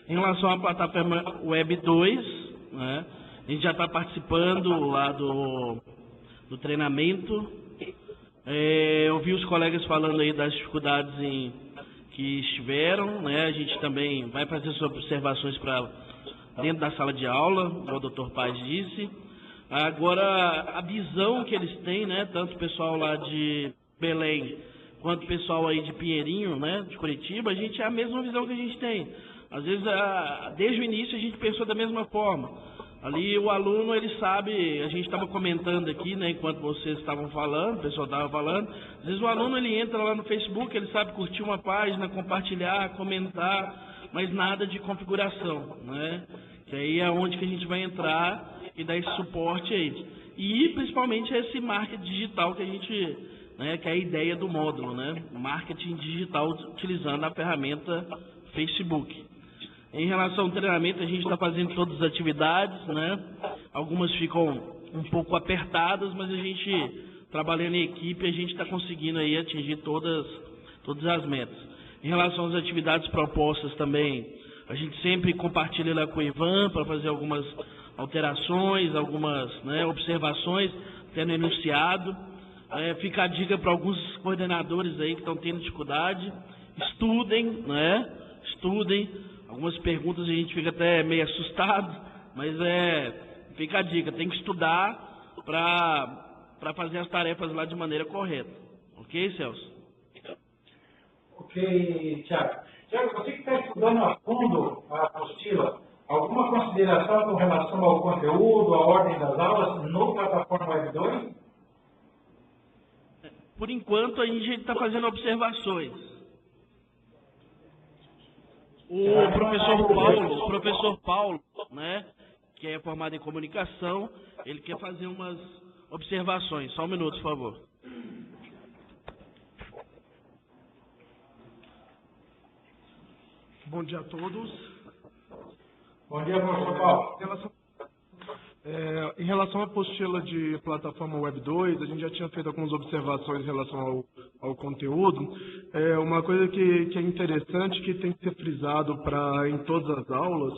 Em relação à plataforma Web 2, a gente já está participando lá do treinamento. Eu vi os colegas falando aí das dificuldades que estiveram, a gente também vai fazer essas observações para dentro da sala de aula, como o Dr. Paz disse. Agora, a visão que eles têm, tanto o pessoal lá de Belém, quanto o pessoal aí de Pinheirinho, de Curitiba, a gente é a mesma visão que a gente tem. Às vezes, desde o início, a gente pensou da mesma forma. Ali o aluno, ele sabe, a gente estava comentando aqui, enquanto vocês estavam falando, o pessoal estava falando, às vezes o aluno ele entra lá no Facebook, ele sabe curtir uma página, compartilhar, comentar, mas nada de configuração, Que aí é onde que a gente vai entrar e dar esse suporte aí. E principalmente esse marketing digital que a gente, que é a ideia do módulo, Marketing digital utilizando a ferramenta Facebook. Em relação ao treinamento, a gente está fazendo todas as atividades, Algumas ficam um pouco apertadas, mas a gente, trabalhando em equipe, a gente está conseguindo aí atingir todas as metas. Em relação às atividades propostas também, a gente sempre compartilha lá com o Ivan para fazer algumas alterações, algumas observações, tendo enunciado. Fica a dica para alguns coordenadores aí que estão tendo dificuldade, estudem, Estudem. Algumas perguntas a gente fica até meio assustado, mas fica a dica, tem que estudar para fazer as tarefas lá de maneira correta. Ok, Celso? Ok, Tiago. Tiago, você que está estudando a fundo a apostila, alguma consideração com relação ao conteúdo, à ordem das aulas no plataforma Web 2? Por enquanto, a gente está fazendo observações. O professor Paulo, que é formado em comunicação, ele quer fazer umas observações. Só um minuto, por favor. Bom dia a todos. Bom dia, professor Paulo. Em relação à apostila de plataforma Web 2, a gente já tinha feito algumas observações em relação ao conteúdo. Uma coisa que é interessante, que tem que ser frisado em todas as aulas,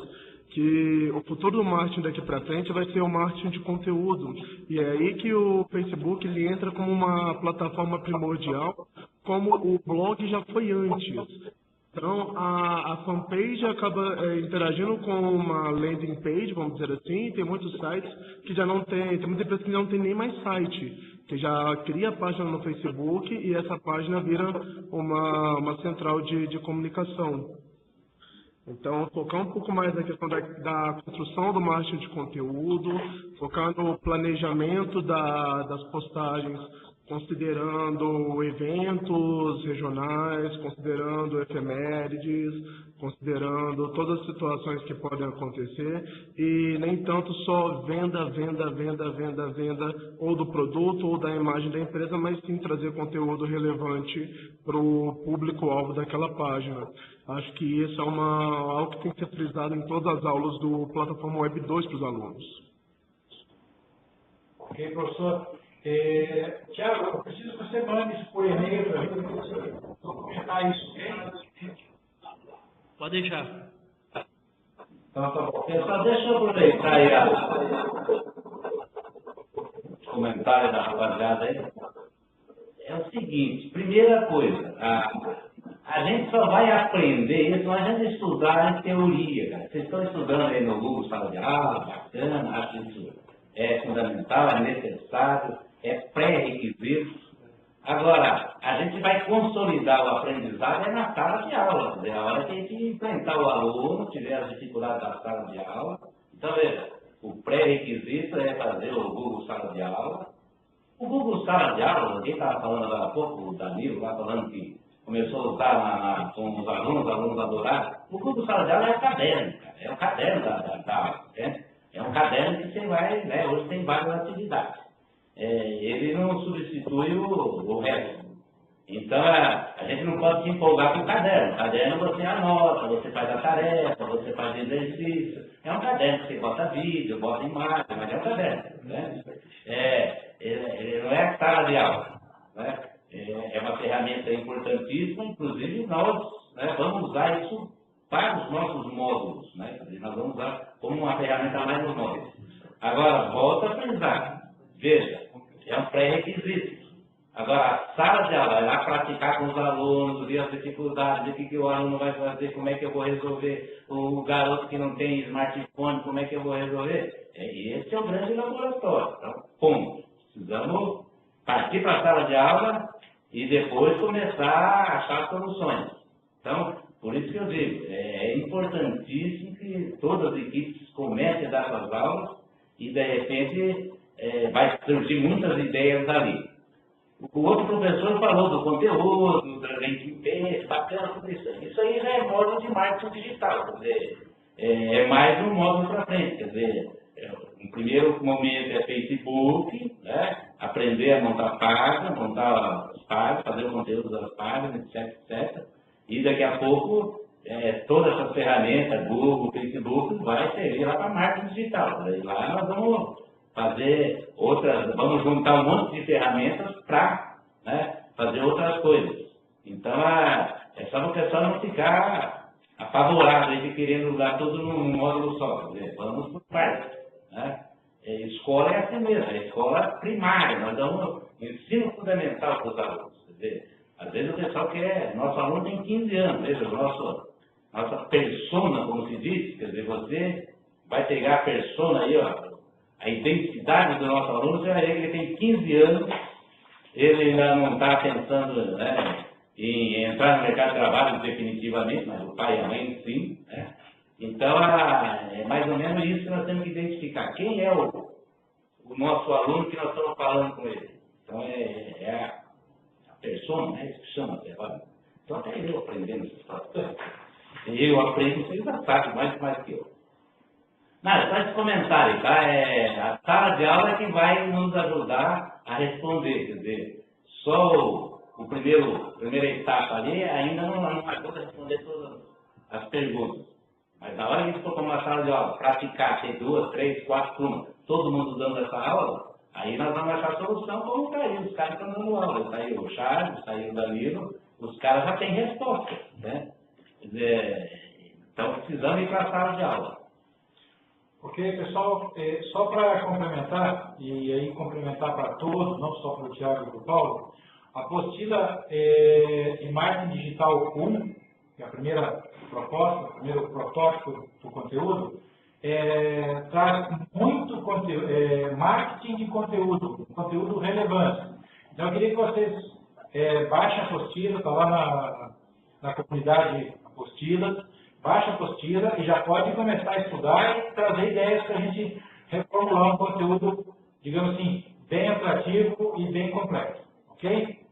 que o futuro do marketing daqui para frente vai ser o marketing de conteúdo. E é aí que o Facebook ele entra como uma plataforma primordial, como o blog já foi antes. Então, a fanpage acaba interagindo com uma landing page, vamos dizer assim. Tem muitos sites que já não tem muita empresa que não tem nem mais site, que já cria a página no Facebook e essa página vira uma central de comunicação. Então, focar um pouco mais na questão da construção do marketing de conteúdo, focar no planejamento das postagens considerando eventos regionais, considerando efemérides, considerando todas as situações que podem acontecer e nem tanto só venda, ou do produto ou da imagem da empresa, mas sim trazer conteúdo relevante para o público-alvo daquela página. Acho que isso é algo que tem que ser frisado em todas as aulas do Plataforma Web 2 para os alunos. Ok, professor. Tiago, eu preciso que você mande isso por e-mail para a gente comentar isso, ok? Pode deixar. Então, tá bom. Pessoal, deixa eu aproveitar aí os comentários da rapaziada aí. É o seguinte, primeira coisa, a gente só vai aprender isso, não adianta estudar em teoria, cara. Vocês estão estudando aí no Google Sala de Aula, bacana, acho isso é fundamental, é necessário, é pré-requisito. Agora, a gente vai consolidar o aprendizado na sala de aula, quer dizer, a hora que a gente enfrentar o aluno, tiver as dificuldades da sala de aula. Então, veja, o pré-requisito é fazer o Google Sala de Aula. O Google Sala de Aula, quem estava falando agora há pouco, o Danilo, lá falando que começou a usar com os alunos adoraram. O Google Sala de Aula é o caderno, cara, é o caderno da aula, né? É um caderno que você vai, né, hoje tem várias atividades. Ele não substitui o resto. Então, a gente não pode se empolgar com o caderno. O caderno você anota, você faz a tarefa, você faz exercício. É um caderno que você bota vídeo, bota imagem, mas é um caderno. Né? Ele não é a sala de aula. Né? É uma ferramenta importantíssima, inclusive nós, né, vamos usar isso para os nossos módulos. Né? Nós vamos usar como uma ferramenta mais nos módulos. Agora, volta a pensar. Veja, é um pré-requisito. Agora, a sala de aula é lá praticar com os alunos, ver as dificuldades, o que o aluno vai fazer, como é que eu vou resolver, o garoto que não tem smartphone, como é que eu vou resolver. Esse é o grande laboratório. Então, ponto. Precisamos partir para a sala de aula e depois começar a achar soluções. Então, por isso que eu digo, é importantíssimo que todas as equipes comecem a dar suas aulas e, de repente, vai surgir muitas ideias dali. O outro professor falou do conteúdo, do ranking base, bacana, tudo isso. Isso aí já é módulo de marketing digital, quer dizer, é mais um módulo para frente, quer dizer, no primeiro momento é Facebook, né? Aprender a montar páginas, montar as páginas, fazer o conteúdo das páginas, etc. E daqui a pouco, todas essas ferramentas, Google, Facebook, vai servir lá para marketing digital. Daí lá nós vamos fazer vamos juntar um monte de ferramentas para, né, fazer outras coisas. Então, é só o pessoal não ficar apavorado aí de querendo usar tudo num módulo só. Quer dizer, vamos por partes. Né? Escola é assim mesmo, é escola primária, nós damos ensino fundamental para os alunos. Quer dizer, às vezes o pessoal nosso aluno tem 15 anos, veja, nossa persona, como se diz, quer dizer, você vai pegar a persona aí, ó, a identidade do nosso aluno, você vai ver que ele tem 15 anos, ele ainda não está pensando, né, em entrar no mercado de trabalho definitivamente, mas o pai e a mãe sim. Né? Então, é mais ou menos isso que nós temos que identificar. Quem é o nosso aluno que nós estamos falando com ele? Então, é a persona, né? Isso que chama. Então, até eu aprendendo essas coisas. Eu aprendo, vocês já sabem mais que eu. Não, só esse comentário, tá? A sala de aula é que vai nos ajudar a responder, quer dizer, só a primeira etapa ali ainda não ajuda a responder todas as perguntas. Mas na hora que a gente for para uma sala de aula, praticar, ter 2, 3, 4 turmas, todo mundo dando essa aula, aí nós vamos achar solução como está aí, os caras estão dando aula. Está aí o Charles, está aí o Danilo, os caras já têm resposta, né? Quer dizer, então precisamos ir para a sala de aula. Ok, pessoal, só para complementar, e aí complementar para todos, não só para o Tiago e para o Paulo, a apostila de marketing digital 1, que é a primeira proposta, o primeiro protótipo do conteúdo, traz muito conteúdo, marketing de conteúdo relevante. Então, eu queria que vocês baixem a apostila, está lá na comunidade apostila, baixa a apostila e já pode começar a estudar e trazer ideias para a gente reformular um conteúdo, digamos assim, bem atrativo e bem completo. Ok?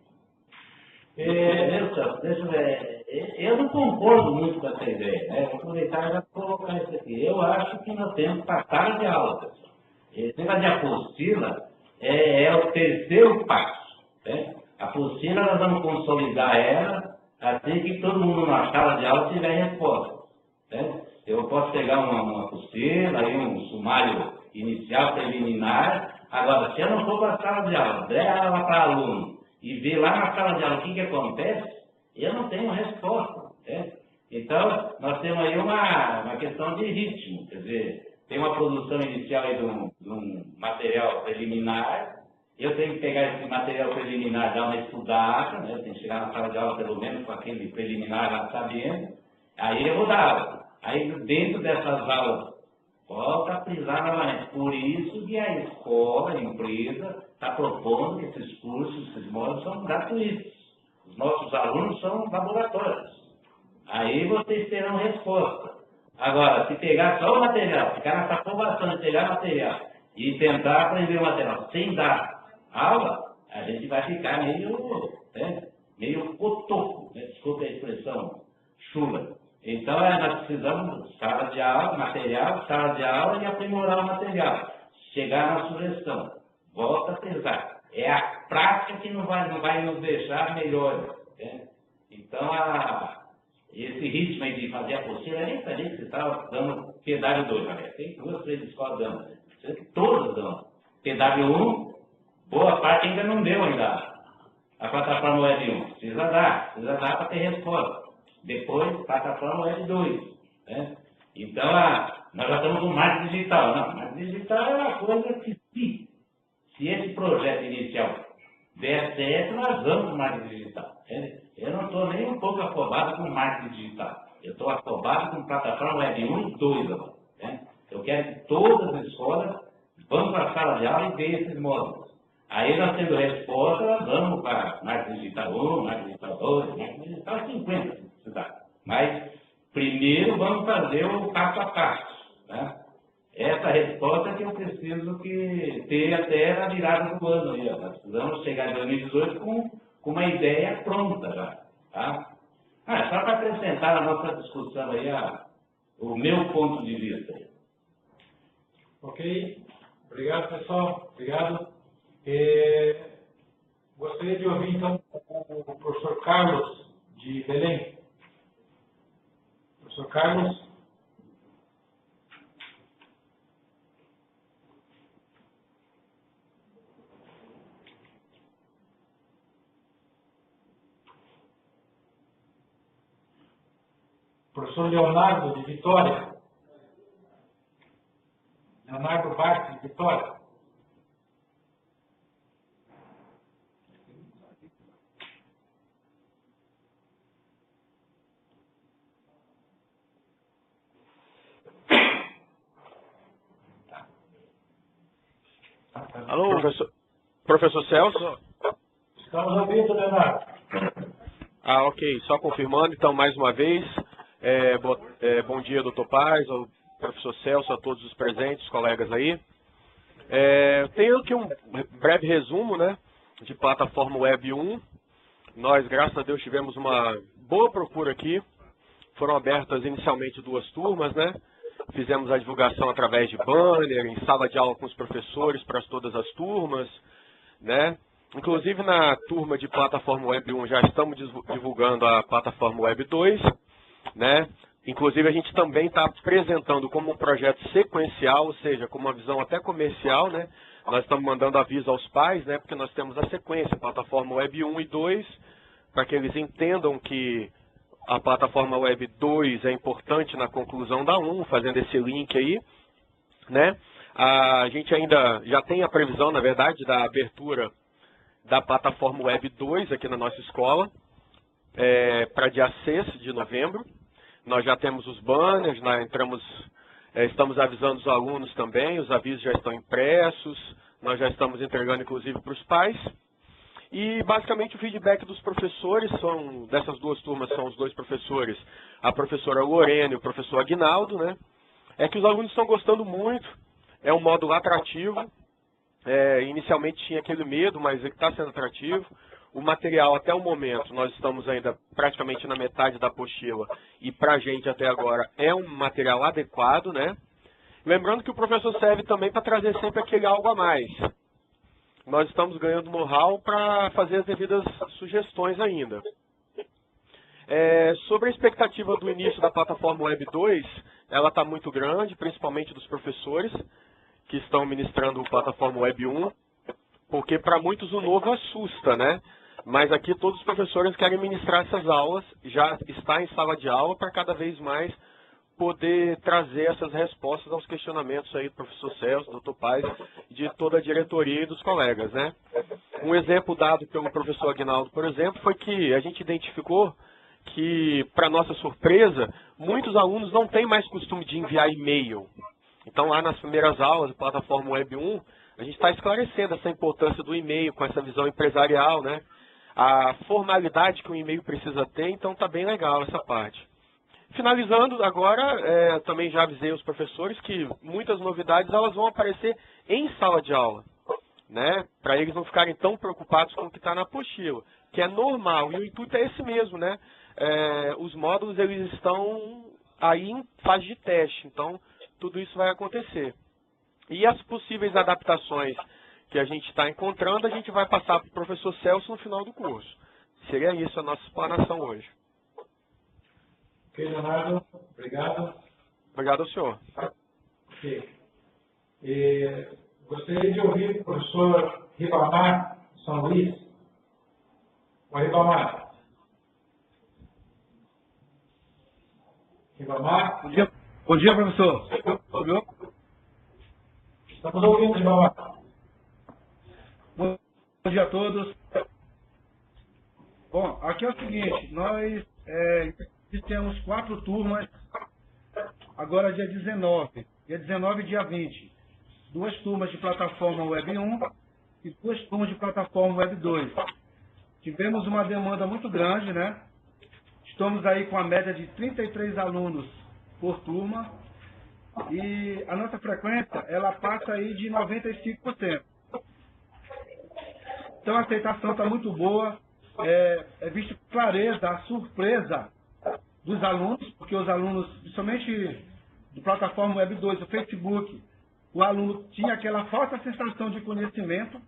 Eu não concordo muito com essa ideia, né? Vou aproveitar e já colocar isso aqui. Eu acho que nós temos para sala de aula, pessoal. Esse negócio de apostila é o terceiro passo, né? A apostila nós vamos consolidar ela assim que todo mundo na sala de aula tiver resposta, né? Eu posso pegar uma apostila, aí um sumário inicial, preliminar. Agora, se eu não for para a sala de aula, der ela para aluno e ver lá na sala de aula o que acontece, eu não tenho resposta, né? Então, nós temos aí uma questão de ritmo, quer dizer, tem uma produção inicial aí de um material preliminar, eu tenho que pegar esse material preliminar, dar uma estudada, né? Eu tenho que chegar na sala de aula pelo menos com aquele preliminar lá sabendo, aí eu vou dar aula. Aí dentro dessas aulas, volta a frisar novamente. Por isso que a escola, a empresa, está propondo que esses cursos, esses módulos são gratuitos. Os nossos alunos são laboratórios. Aí vocês terão resposta. Agora, se pegar só o material, ficar nessa aprovação de pegar material e tentar aprender o material sem dar aula, a gente vai ficar meio cotoco, né? Desculpa a expressão chula. Então, nós precisamos de sala de aula, material, sala de aula e aprimorar o material. Chegar na sugestão. Volta a pesar. É a prática que não vai nos deixar melhores, né? Então, esse ritmo aí de fazer a apostila, eu nem sabia que você estava dando pedágio 2, galera. Tem 2, 3 escolas dando. Precisa que todas dão. Pedágio 1, boa parte ainda não deu ainda. A plataforma Web 1. Precisa dar para ter resposta. Depois, plataforma Web 2. Né? Então, nós já estamos no marketing digital. Não, marketing digital é uma coisa que, se esse projeto inicial der certo, nós vamos para o marketing digital. Né? Eu não estou nem um pouco afobado com marketing digital. Eu estou afobado com plataforma Web 1 e 2 agora. Né? Eu quero que todas as escolas vão para a sala de aula e vejam esses módulos. Aí nós tendo resposta, nós vamos para marketing digital 1, marketing digital 2, marketing digital 50, se precisar. Mas primeiro vamos fazer o passo a passo. Né? Essa resposta que eu preciso ter até na virada do ano. Aí, nós precisamos chegar em 2018 com uma ideia pronta já. Tá? Só para acrescentar na nossa discussão aí o meu ponto de vista. Ok? Obrigado, pessoal. Obrigado. Gostaria de ouvir, então, o professor Carlos, de Belém. Professor Carlos. Professor Leonardo, de Vitória. Leonardo Bart, de Vitória. Alô, professor Celso? Estamos ouvindo, Leonardo. Ok. Só confirmando, então, mais uma vez, bom dia, doutor Paz, ao professor Celso, a todos os presentes, colegas aí. Tenho aqui um breve resumo, né, de plataforma Web 1. Nós, graças a Deus, tivemos uma boa procura aqui. Foram abertas inicialmente 2 turmas, né? Fizemos a divulgação através de banner, em sala de aula com os professores para todas as turmas, né? Inclusive na turma de plataforma Web 1 já estamos divulgando a plataforma Web 2, né? Inclusive a gente também está apresentando como um projeto sequencial, ou seja, com uma visão até comercial, né? Nós estamos mandando aviso aos pais, né? Porque nós temos a sequência, plataforma Web 1 e 2, para que eles entendam que a plataforma Web 2 é importante na conclusão da 1, fazendo esse link aí, né? A gente ainda já tem a previsão, na verdade, da abertura da plataforma Web 2 aqui na nossa escola, para dia 6 de novembro. Nós já temos os banners, estamos avisando os alunos também, os avisos já estão impressos, nós já estamos entregando, inclusive, para os pais. E, basicamente, o feedback dos professores, dessas 2 turmas, são os 2 professores, a professora Lorena e o professor Aguinaldo, né? É que os alunos estão gostando muito, é um módulo atrativo, inicialmente tinha aquele medo, mas está sendo atrativo. o material até o momento, nós estamos ainda praticamente na metade da apostila e para a gente até agora é um material adequado, né? Lembrando que o professor serve também para trazer sempre aquele algo a mais. Nós estamos ganhando know-how para fazer as devidas sugestões ainda. Sobre a expectativa do início da plataforma Web 2, ela está muito grande, principalmente dos professores que estão ministrando a plataforma Web 1, porque para muitos o novo assusta, né? Mas aqui todos os professores querem ministrar essas aulas, já está em sala de aula para cada vez mais poder trazer essas respostas aos questionamentos aí do professor Celso, do Dr. Paz, de toda a diretoria e dos colegas, né? Um exemplo dado pelo professor Aguinaldo, por exemplo, foi que a gente identificou que, para nossa surpresa, muitos alunos não têm mais costume de enviar e-mail. Então, lá nas primeiras aulas da plataforma Web 1, a gente está esclarecendo essa importância do e-mail com essa visão empresarial, né? A formalidade que o e-mail precisa ter, então está bem legal essa parte. Finalizando agora, também já avisei os professores que muitas novidades elas vão aparecer em sala de aula, né? Para eles não ficarem tão preocupados com o que está na apostila, que é normal, e o intuito é esse mesmo, né? Os módulos eles estão aí em fase de teste, então tudo isso vai acontecer. E as possíveis adaptações que a gente está encontrando, a gente vai passar para o professor Celso no final do curso. Seria isso a nossa explanação hoje. Ok, Leonardo. Obrigado. Obrigado ao senhor. Ok. Gostaria de ouvir o professor Ribamar, São Luís. O Ribamar. Ribamar. Bom dia, professor. Ouviu? Estamos ouvindo, Ribamar. Bom dia a todos. Bom, aqui é o seguinte, nós temos 4 turmas, agora dia 19 e dia 20. 2 turmas de plataforma Web 1 e 2 turmas de plataforma Web 2. Tivemos uma demanda muito grande, né? Estamos aí com a média de 33 alunos por turma e a nossa frequência, ela passa aí de 95%. Então a aceitação está muito boa, é visto clareza, a surpresa dos alunos, porque os alunos, principalmente do plataforma Web 2, do Facebook, o aluno tinha aquela falsa sensação de conhecimento,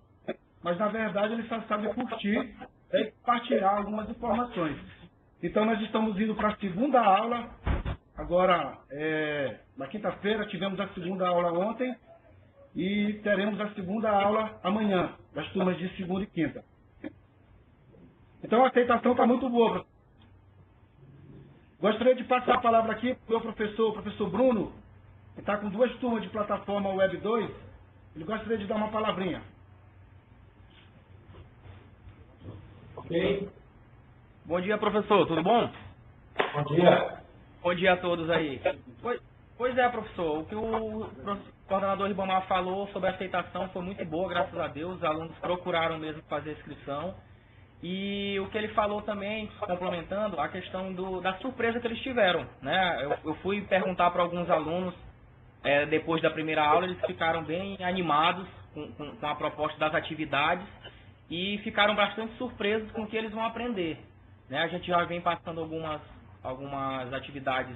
mas na verdade ele só sabe curtir e compartilhar algumas informações. Então nós estamos indo para a segunda aula, agora na quinta-feira, tivemos a segunda aula ontem e teremos a segunda aula amanhã, das turmas de segunda e quinta. Então a aceitação está muito boa. Gostaria de passar a palavra aqui para o professor Bruno, que está com 2 turmas de plataforma Web 2. Ele gostaria de dar uma palavrinha. Ok. Bom dia, professor. Tudo bom? Bom dia. Bom dia a todos aí. Pois é, professor. O que o coordenador Ribamar falou sobre a aceitação foi muito boa, graças a Deus. Os alunos procuraram mesmo fazer a inscrição. E o que ele falou também, complementando, a questão da surpresa que eles tiveram, né? Eu fui perguntar para alguns alunos, depois da primeira aula, eles ficaram bem animados com a proposta das atividades e ficaram bastante surpresos com o que eles vão aprender, né? A gente já vem passando algumas atividades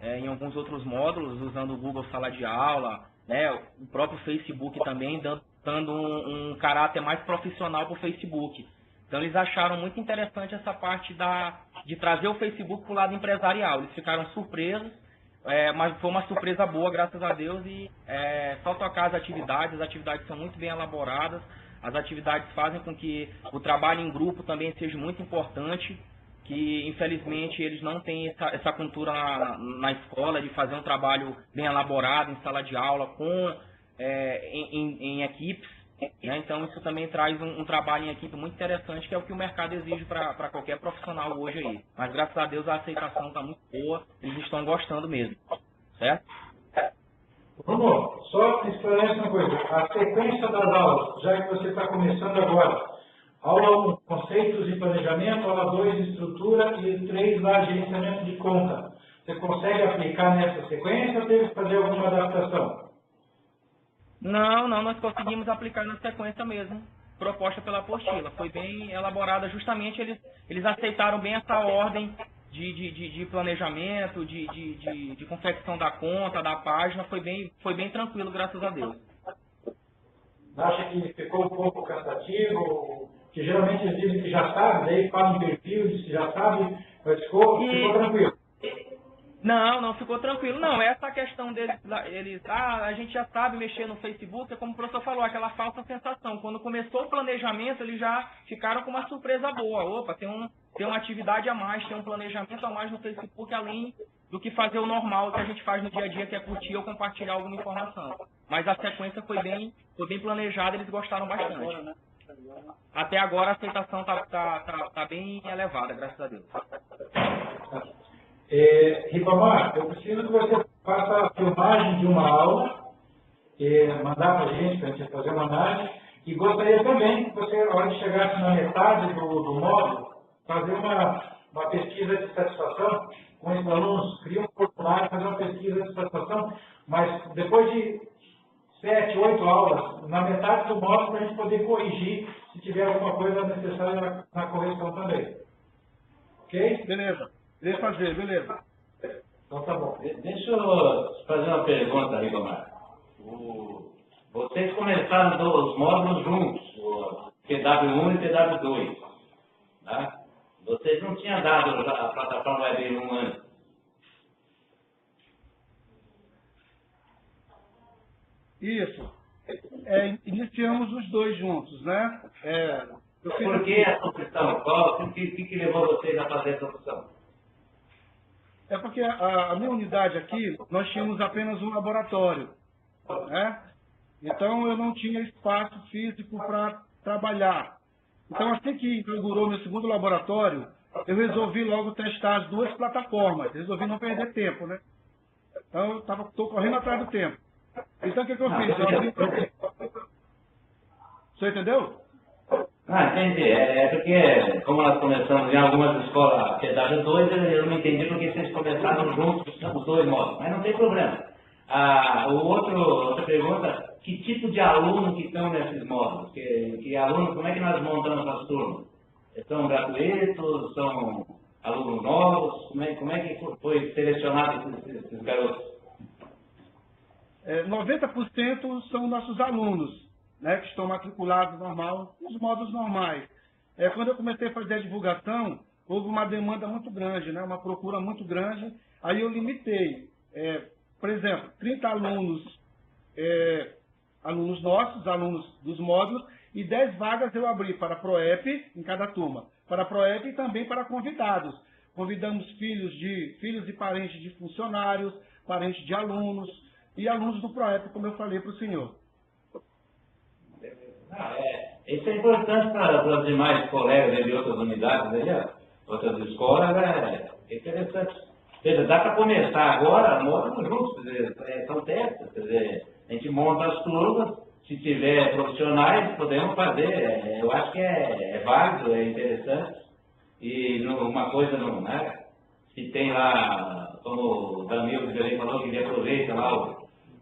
em alguns outros módulos, usando o Google Sala de Aula, né? O próprio Facebook também, dando um caráter mais profissional para o Facebook. Então eles acharam muito interessante essa parte de trazer o Facebook para o lado empresarial. Eles ficaram surpresos, mas foi uma surpresa boa, graças a Deus, e só tocar as atividades são muito bem elaboradas, as atividades fazem com que o trabalho em grupo também seja muito importante, que infelizmente eles não têm essa cultura na escola de fazer um trabalho bem elaborado, em sala de aula, em equipes. Então isso também traz um trabalho em equipe muito interessante, que é o que o mercado exige para qualquer profissional hoje aí. Mas graças a Deus a aceitação está muito boa, eles estão gostando mesmo, certo? Bruno, só esclarece uma coisa, a sequência das aulas, já que você está começando agora, aula 1, conceitos e planejamento, aula 2, estrutura e 3, lá, gerenciamento de conta. Você consegue aplicar nessa sequência ou teve que fazer alguma adaptação? Não, nós conseguimos aplicar na sequência mesmo. proposta pela apostila. Foi bem elaborada, justamente eles aceitaram bem essa ordem de planejamento, de confecção da conta, da página, foi bem tranquilo, graças a Deus. Acha que ficou um pouco cansativo? Que geralmente eles dizem que já sabe, daí fala em perfil, diz que já sabe, mas ficou tranquilo. Não ficou tranquilo. Não, essa questão deles, a gente já sabe mexer no Facebook, é como o professor falou, aquela falsa sensação. Quando começou o planejamento, eles já ficaram com uma surpresa boa. Opa, tem uma atividade a mais, tem um planejamento a mais no Facebook, além do que fazer o normal que a gente faz no dia a dia, que é curtir ou compartilhar alguma informação. Mas a sequência foi bem planejada, eles gostaram bastante. Até agora a aceitação tá bem elevada, graças a Deus. Ribamar, eu preciso que você faça a filmagem de uma aula, mandar para a gente fazer uma análise, e gostaria também que você, na hora de chegasse na metade do módulo, fazer uma pesquisa de satisfação com esses alunos, cria um formulário, fazer uma pesquisa de satisfação, mas depois de 7, 8 aulas, na metade do módulo, para a gente poder corrigir se tiver alguma coisa necessária na correção também. Ok? Beleza. Deixa fazer, beleza. Então tá bom. Deixa eu fazer uma pergunta, Ribamar. Vocês começaram os módulos juntos, o TW1 e TW2. Tá? Vocês não tinham dado a plataforma Web 1 antes. Isso. Iniciamos os dois juntos, né? Por que essa opção? O que levou vocês a fazer essa opção? É porque a minha unidade aqui, nós tínhamos apenas um laboratório, né? Então eu não tinha espaço físico para trabalhar. Então assim que inaugurou meu segundo laboratório, eu resolvi logo testar as duas plataformas. Resolvi não perder tempo, né? Então eu estou correndo atrás do tempo. Então o que eu fiz? Você entendeu? Entendi. É porque, como nós começamos em algumas escolas TW2, eu não entendi porque vocês começaram juntos os dois módulos. Mas não tem problema. Outra pergunta, que tipo de aluno que estão nesses módulos? Que aluno, como é que nós montamos as turmas? São gratuitos? São alunos novos? Como é que foi selecionado esses garotos? 90% são nossos alunos, né, que estão matriculados normal, nos módulos normais. Quando eu comecei a fazer a divulgação, houve uma demanda muito grande, né, uma procura muito grande, aí eu limitei. Por exemplo, 30 alunos, alunos nossos, alunos dos módulos, e 10 vagas eu abri para a PROEP em cada turma. Para a PROEP e também para convidados. Convidamos filhos e parentes de funcionários, parentes de alunos, e alunos do PROEP, como eu falei para o senhor. Isso é importante para os demais colegas de outras unidades, outras escolas, é interessante. Dá para começar agora, módulos juntos, são testes, a gente monta as turmas, se tiver profissionais, podemos fazer, eu acho que é válido, é interessante, e uma coisa não, né? Se tem lá, como o Danilo falou, que ele aproveita lá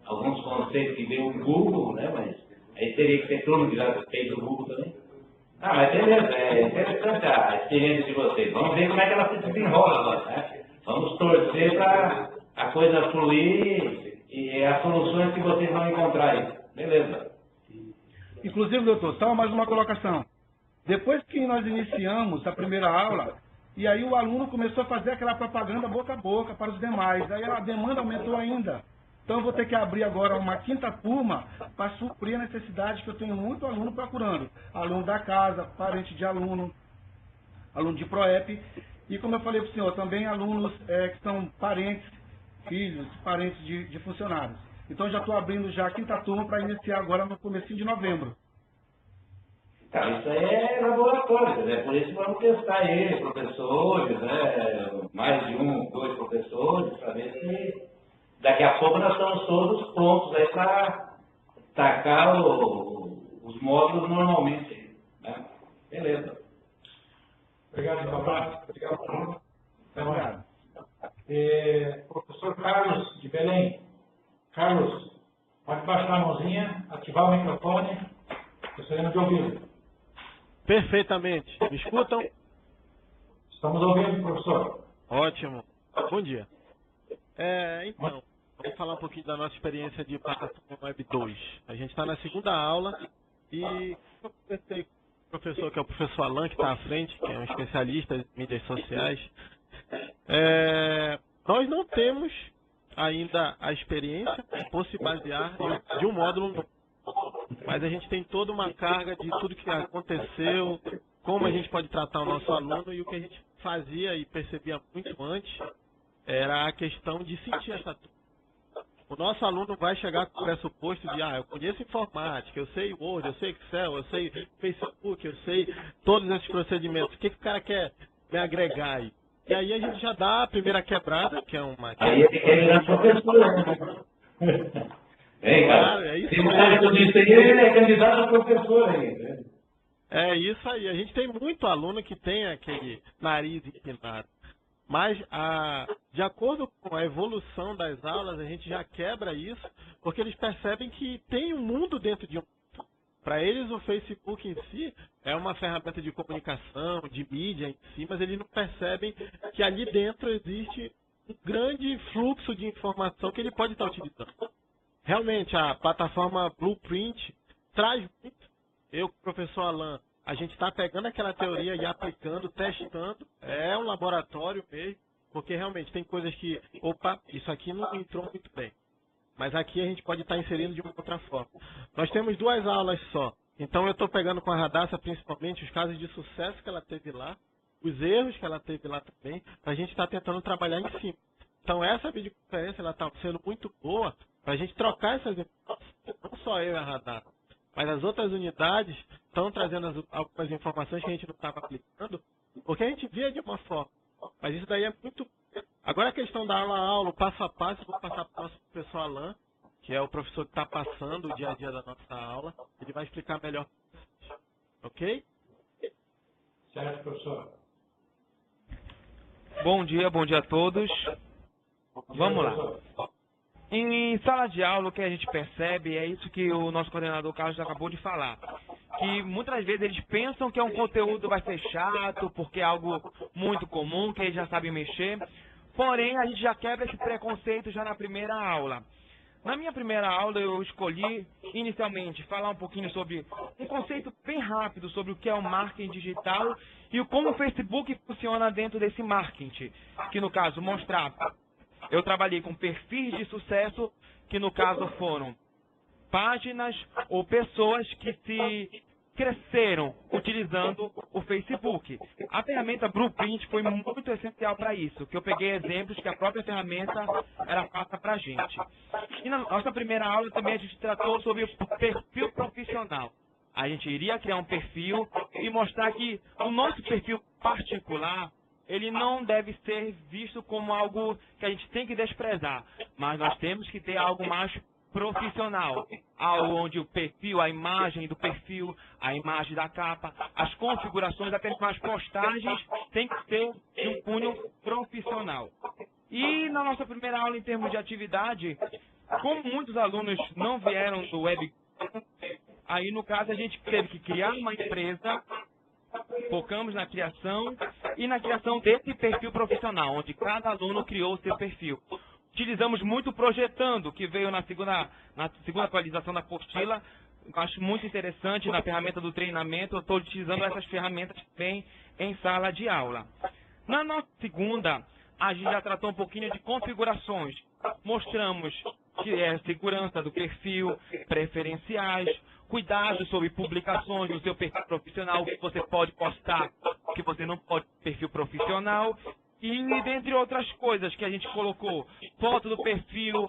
alguns conceitos que veio do Google, né? Mas aí teria que ter turma que já fez o Google também. Mas beleza, é interessante a experiência de vocês. Vamos ver como é que ela se desenrola agora, né? Vamos torcer para a coisa fluir e as soluções que vocês vão encontrar aí. Beleza. Inclusive, doutor, só mais uma colocação. Depois que nós iniciamos a primeira aula, e aí o aluno começou a fazer aquela propaganda boca a boca para os demais. Aí a demanda aumentou ainda. Então eu vou ter que abrir agora uma quinta turma para suprir a necessidade que eu tenho muito aluno procurando. Aluno da casa, parente de aluno, aluno de PROEP. E como eu falei para o senhor, também alunos que são parentes, filhos, parentes de funcionários. Então já estou abrindo já a quinta turma para iniciar agora no comecinho de novembro. Isso aí é laboratório, né? Por isso vamos testar ele, professores, né? Mais de 1, 2 professores, para ver se daqui a pouco nós estamos todos prontos aí para tacar os módulos normalmente. Né? Beleza. Obrigado, papai. Obrigado. Professor Carlos, de Belém. Carlos, pode baixar a mãozinha, ativar o microfone. Gostaríamos de ouvi-lo. Perfeitamente. Me escutam? Estamos ouvindo, professor. Ótimo. Bom dia. Então, vamos falar um pouquinho da nossa experiência de plataforma Web 2. A gente está na segunda aula e eu conversei com o professor, que é o professor Alan, que está à frente, que é um especialista em mídias sociais. Nós não temos ainda a experiência por se basear de um módulo novo. Mas a gente tem toda uma carga de tudo que aconteceu, como a gente pode tratar o nosso aluno, e o que a gente fazia e percebia muito antes era a questão de sentir essa turma. O nosso aluno vai chegar com o pressuposto de, eu conheço informática, eu sei Word, eu sei Excel, eu sei Facebook, eu sei todos esses procedimentos. O que o cara quer me agregar aí? E aí a gente já dá a primeira quebrada, que é uma... Aí ele quer virar professor, né? Claro, é isso aí. Ele é candidato a professor aí. É isso aí. A gente tem muito aluno que tem aquele nariz empinado. Mas, de acordo com a evolução das aulas, a gente já quebra isso, porque eles percebem que tem um mundo dentro de um. Para eles, o Facebook em si é uma ferramenta de comunicação, de mídia em si, mas eles não percebem que ali dentro existe um grande fluxo de informação que ele pode estar utilizando. Realmente, a plataforma Blueprint traz muito. Eu, professor Alan, a gente está pegando aquela teoria e aplicando, testando. É um laboratório mesmo, porque realmente tem coisas que, isso aqui não entrou muito bem. Mas aqui a gente pode estar inserindo de uma outra forma. Nós temos 2 aulas só. Então eu estou pegando com a Radassa principalmente os casos de sucesso que ela teve lá, os erros que ela teve lá também, para a gente estar tentando trabalhar em cima. Então essa videoconferência está sendo muito boa para a gente trocar essas informações. Não só eu e a Radassa, mas as outras unidades estão trazendo algumas informações que a gente não estava aplicando, porque a gente via de uma forma. Mas isso daí é muito... Agora a questão da aula a aula, o passo a passo, eu vou passar para o nosso professor Alan, que é o professor que está passando o dia a dia da nossa aula. Ele vai explicar melhor. Ok? Certo, professor. Bom dia a todos. Vamos lá. Em sala de aula, o que a gente percebe é isso que o nosso coordenador Carlos acabou de falar. Que muitas vezes eles pensam que um conteúdo vai ser chato, porque é algo muito comum, que eles já sabem mexer. Porém, a gente já quebra esse preconceito já na primeira aula. Na minha primeira aula, eu escolhi, inicialmente, falar um pouquinho sobre um conceito bem rápido sobre o que é o marketing digital e como o Facebook funciona dentro desse marketing. Que, no caso, mostrar... Eu trabalhei com perfis de sucesso, que no caso foram páginas ou pessoas que se cresceram utilizando o Facebook. A ferramenta Blueprint foi muito essencial para isso, que eu peguei exemplos que a própria ferramenta era passa para a gente. E na nossa primeira aula também a gente tratou sobre o perfil profissional. A gente iria criar um perfil e mostrar que o nosso perfil particular ele não deve ser visto como algo que a gente tem que desprezar, mas nós temos que ter algo mais profissional, algo onde o perfil, a imagem do perfil, a imagem da capa, as configurações, até mesmo as postagens, tem que ser de um cunho profissional. E na nossa primeira aula, em termos de atividade, como muitos alunos não vieram do web, aí no caso a gente teve que criar uma empresa. Focamos na criação e na criação desse perfil profissional, onde cada aluno criou o seu perfil. Utilizamos muito o Projetando, que veio na segunda atualização da apostila. Acho muito interessante na ferramenta do treinamento. Eu estou utilizando essas ferramentas também em sala de aula. Na nossa segunda, a gente já tratou um pouquinho de configurações. Mostramos que é segurança do perfil, preferenciais, cuidados sobre publicações do seu perfil profissional, o que você pode postar, o que você não pode perfil profissional, e dentre outras coisas que a gente colocou, foto do perfil,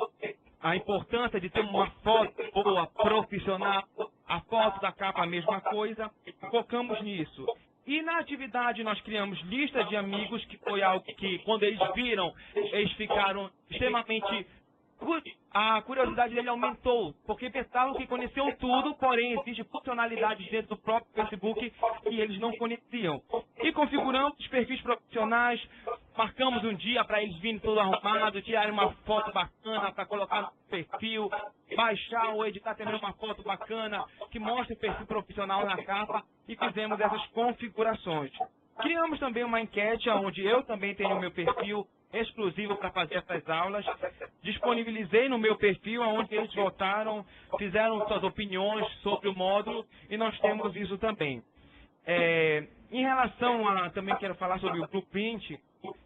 a importância de ter uma foto boa, profissional, a foto da capa, a mesma coisa, focamos nisso. E na atividade nós criamos listas de amigos, que foi algo que, quando eles viram, eles ficaram extremamente... A curiosidade dele aumentou, porque pensavam que conheciam tudo, porém existem funcionalidades dentro do próprio Facebook que eles não conheciam. E configuramos os perfis profissionais, marcamos um dia para eles virem tudo arrumado, tirarem uma foto bacana para colocar no perfil, baixar ou editar também uma foto bacana que mostre o perfil profissional na capa e fizemos essas configurações. Criamos também uma enquete onde eu também tenho o meu perfil exclusivo para fazer essas aulas. Disponibilizei no meu perfil onde eles votaram, fizeram suas opiniões sobre o módulo e nós temos isso também. Em relação a, também quero falar sobre o Blueprint,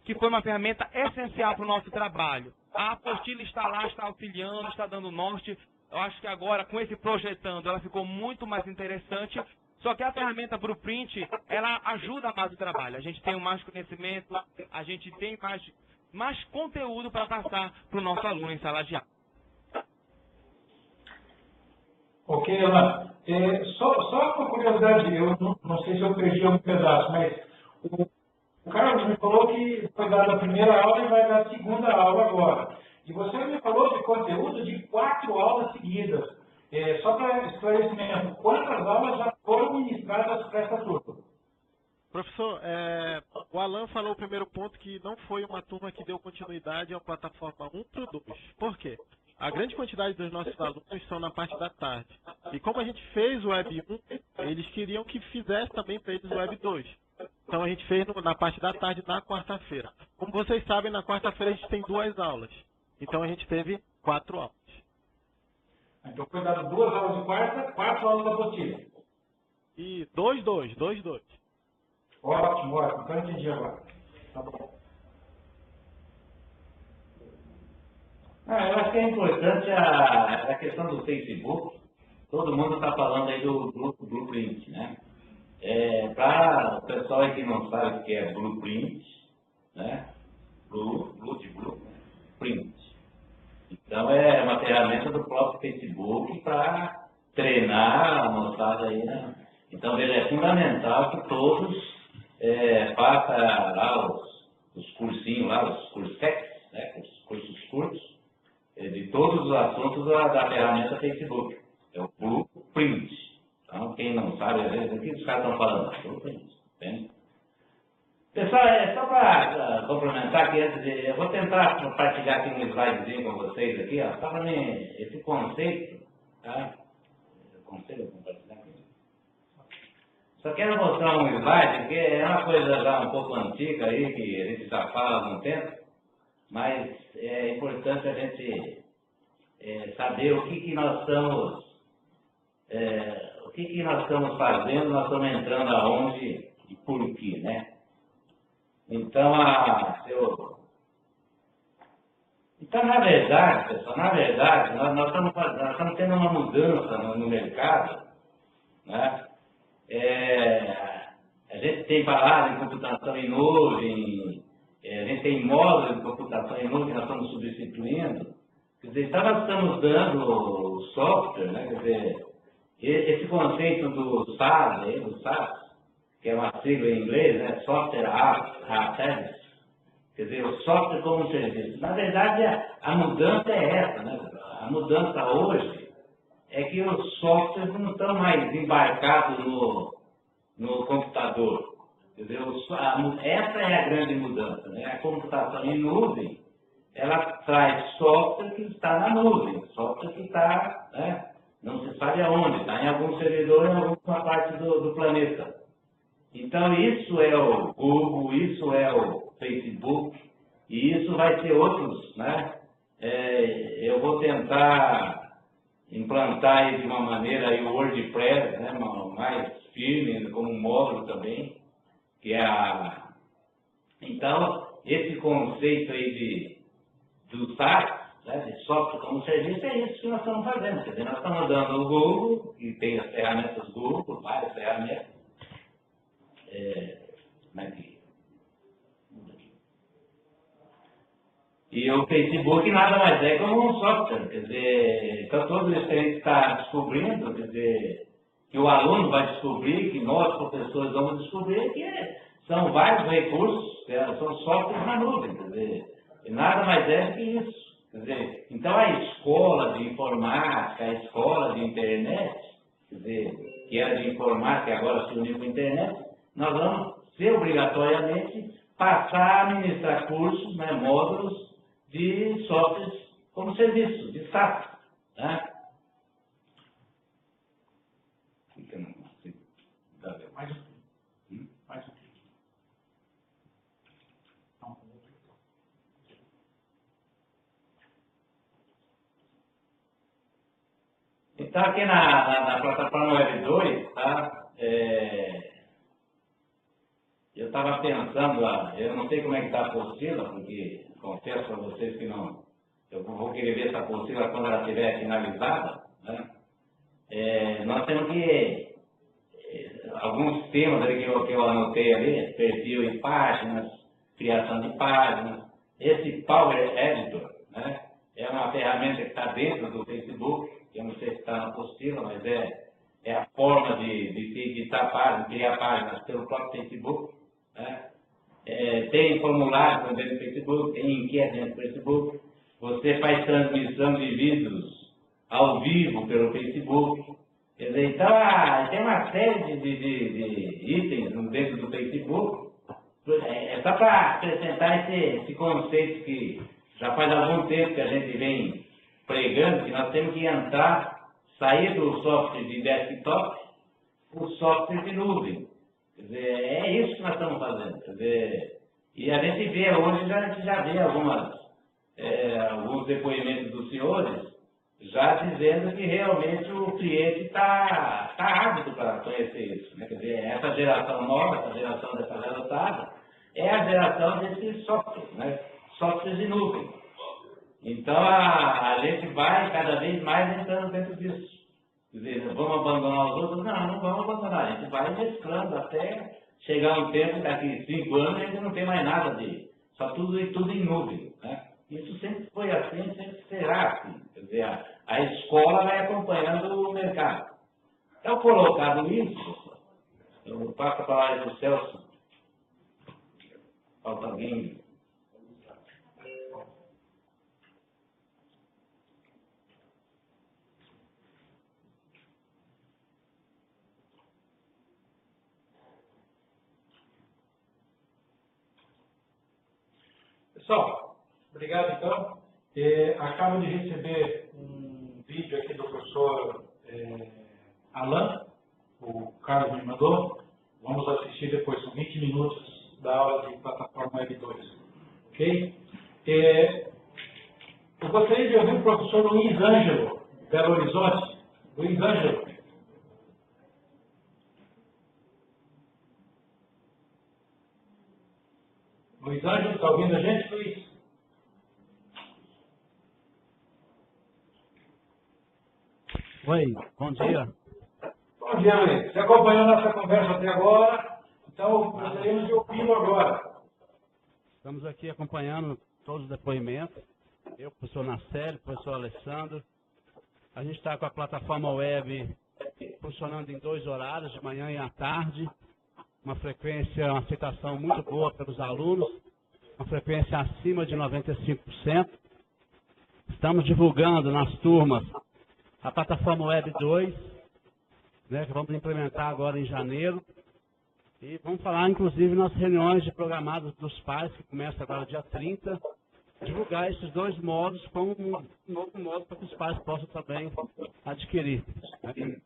que foi uma ferramenta essencial para o nosso trabalho. A apostila está lá, está auxiliando, está dando norte. Eu acho que agora, com esse projetando, ela ficou muito mais interessante. Só que a ferramenta Blueprint, ela ajuda mais o trabalho. A gente tem mais conhecimento, a gente tem mais conteúdo para passar para o nosso aluno em sala de aula. Ok, Alan. Só por curiosidade, eu não sei se eu perdi algum pedaço, mas o Carlos me falou que foi dada a primeira aula e vai dar a segunda aula agora. E você me falou de conteúdo de 4 aulas seguidas. Só para esclarecimento, quantas aulas já foram ministradas para essa turma? Professor, o Alan falou o primeiro ponto que não foi uma turma que deu continuidade à plataforma 1 para o 2. Por quê? A grande quantidade dos nossos alunos estão na parte da tarde. E como a gente fez o Web 1, eles queriam que fizesse também para eles o Web 2. Então a gente fez na parte da tarde na quarta-feira. Como vocês sabem, na quarta-feira a gente tem 2 aulas. Então a gente teve 4 aulas. Então foi dado 2 aulas de quarta, 4 aulas da apostila. E 2. Ótimo. Então eu entendi agora. Tá bom. Eu acho que é importante a questão do Facebook. Todo mundo está falando aí do Blueprint, né? Para o pessoal aí que não sabe o que é Blueprint, né? Print. Então é uma ferramenta do próprio Facebook para treinar a moçada aí, né? Então ele é fundamental que todos façam lá os cursinhos lá, os cursex, né? Os cursos curtos, de todos os assuntos da ferramenta Facebook. É o Blueprint. Então, quem não sabe, às vezes, o que os caras estão falando? Blueprint. Entende? Pessoal, só para complementar aqui, eu vou tentar compartilhar aqui um slidezinho com vocês aqui, ó, só para mim, esse conceito, tá? Conceito, compartilhar aqui. Só quero mostrar um slide, que é uma coisa já um pouco antiga aí, que a gente já fala há algum tempo, mas é importante a gente saber o que nós estamos fazendo, nós estamos entrando aonde e por quê, né? Então, na verdade, pessoal, nós estamos tendo uma mudança no mercado, né? A gente tem falado em computação em nuvem, a gente tem módulos de computação em nuvem que nós estamos substituindo. Quer dizer, então nós estamos dando software, né? Quer dizer, esse conceito do SaaS, que é uma sigla em inglês, né? Software as a Service. Quer dizer, o software como um serviço. Na verdade, a mudança é essa, né? A mudança hoje é que os softwares não estão mais embarcados no computador. Quer dizer, essa é a grande mudança, né? A computação em nuvem, ela traz software que está na nuvem, software que está, né? Não se sabe aonde, está em algum servidor em alguma parte do planeta. Então, isso é o Google, isso é o Facebook, e isso vai ter outros, né? Eu vou tentar implantar aí de uma maneira aí o WordPress, né? Mais firme, como um módulo também, que é Então, esse conceito aí do SaaS, né? De software como serviço, é isso que nós estamos fazendo. Quer dizer, nós estamos dando o Google, que tem as ferramentas Google, várias ferramentas. E o Facebook nada mais é como um software, quer dizer, então todos eles que a gente está descobrindo, quer dizer, que o aluno vai descobrir, que nós, professores, vamos descobrir, que são vários recursos, são softwares na nuvem, quer dizer, e nada mais é do que isso. Quer dizer, então a escola de informática, a escola de internet, quer dizer, que era de informática e agora se uniu com a internet, nós vamos ser obrigatoriamente passar a ministrar cursos, né, módulos de softwares como serviço, de SaaS. Né? Então, aqui na plataforma Web 2, tá? Eu estava pensando, eu não sei como é que está a apostila, porque confesso para vocês que não, eu vou querer ver essa apostila quando ela estiver finalizada, né? Nós temos que, alguns temas ali que eu anotei ali, perfil e páginas, criação de páginas, esse Power Editor, né? É uma ferramenta que está dentro do Facebook, eu não sei se está na apostila, mas é a forma de editar páginas, criar páginas pelo próprio Facebook, né? Tem formulário também no Facebook, tem enquete no Facebook, você faz transmissão de vídeos ao vivo pelo Facebook. Quer dizer, então tem uma série de itens dentro do Facebook. É só para acrescentar esse conceito que já faz algum tempo que a gente vem pregando, que nós temos que sair do software de desktop para o software de nuvem. Quer dizer, é isso que nós estamos fazendo. Quer dizer, e a gente vê hoje, a gente já vê alguns depoimentos dos senhores já dizendo que realmente o cliente está ávido para conhecer isso, né? Quer dizer, essa geração nova, essa geração dessa garotada, é a geração desse software, né? Software de nuvem. Então a gente vai cada vez mais entrando dentro disso. Quer dizer, vamos abandonar os outros? Não vamos abandonar, a gente vai mesclando até chegar um tempo, daqui 5 anos, a gente não tem mais nada só tudo em nuvem, né? Isso sempre foi assim, sempre será assim. Quer dizer, a escola vai acompanhando o mercado. Então, colocado isso, eu passo a palavra para o Celso. Falta alguém? Pessoal, obrigado então. Acabo de receber um vídeo aqui do professor Alan, o Carlos me mandou. Vamos assistir depois, são 20 minutos da aula de plataforma Web 2. Ok? Eu gostaria de ouvir o professor Luiz Ângelo, Belo Horizonte. Luiz Ângelo. Luiz Ângelo, está ouvindo a gente, Luiz? Oi, bom dia. Bom dia, Luiz. Você acompanhou nossa conversa até agora, então gostaríamos de ouvi-lo agora. Estamos aqui acompanhando todos os depoimentos. Eu, professor Nacélio, professor Alessandro. A gente está com a plataforma web funcionando em 2 horários, de manhã e à tarde. Uma frequência, uma aceitação muito boa pelos alunos, uma frequência acima de 95%. Estamos divulgando nas turmas a plataforma Web 2, né, que vamos implementar agora em janeiro. E vamos falar, inclusive, nas reuniões de programados dos pais, que começa agora dia 30, divulgar esses 2 modos como um novo modo para que os pais possam também adquirir. Né?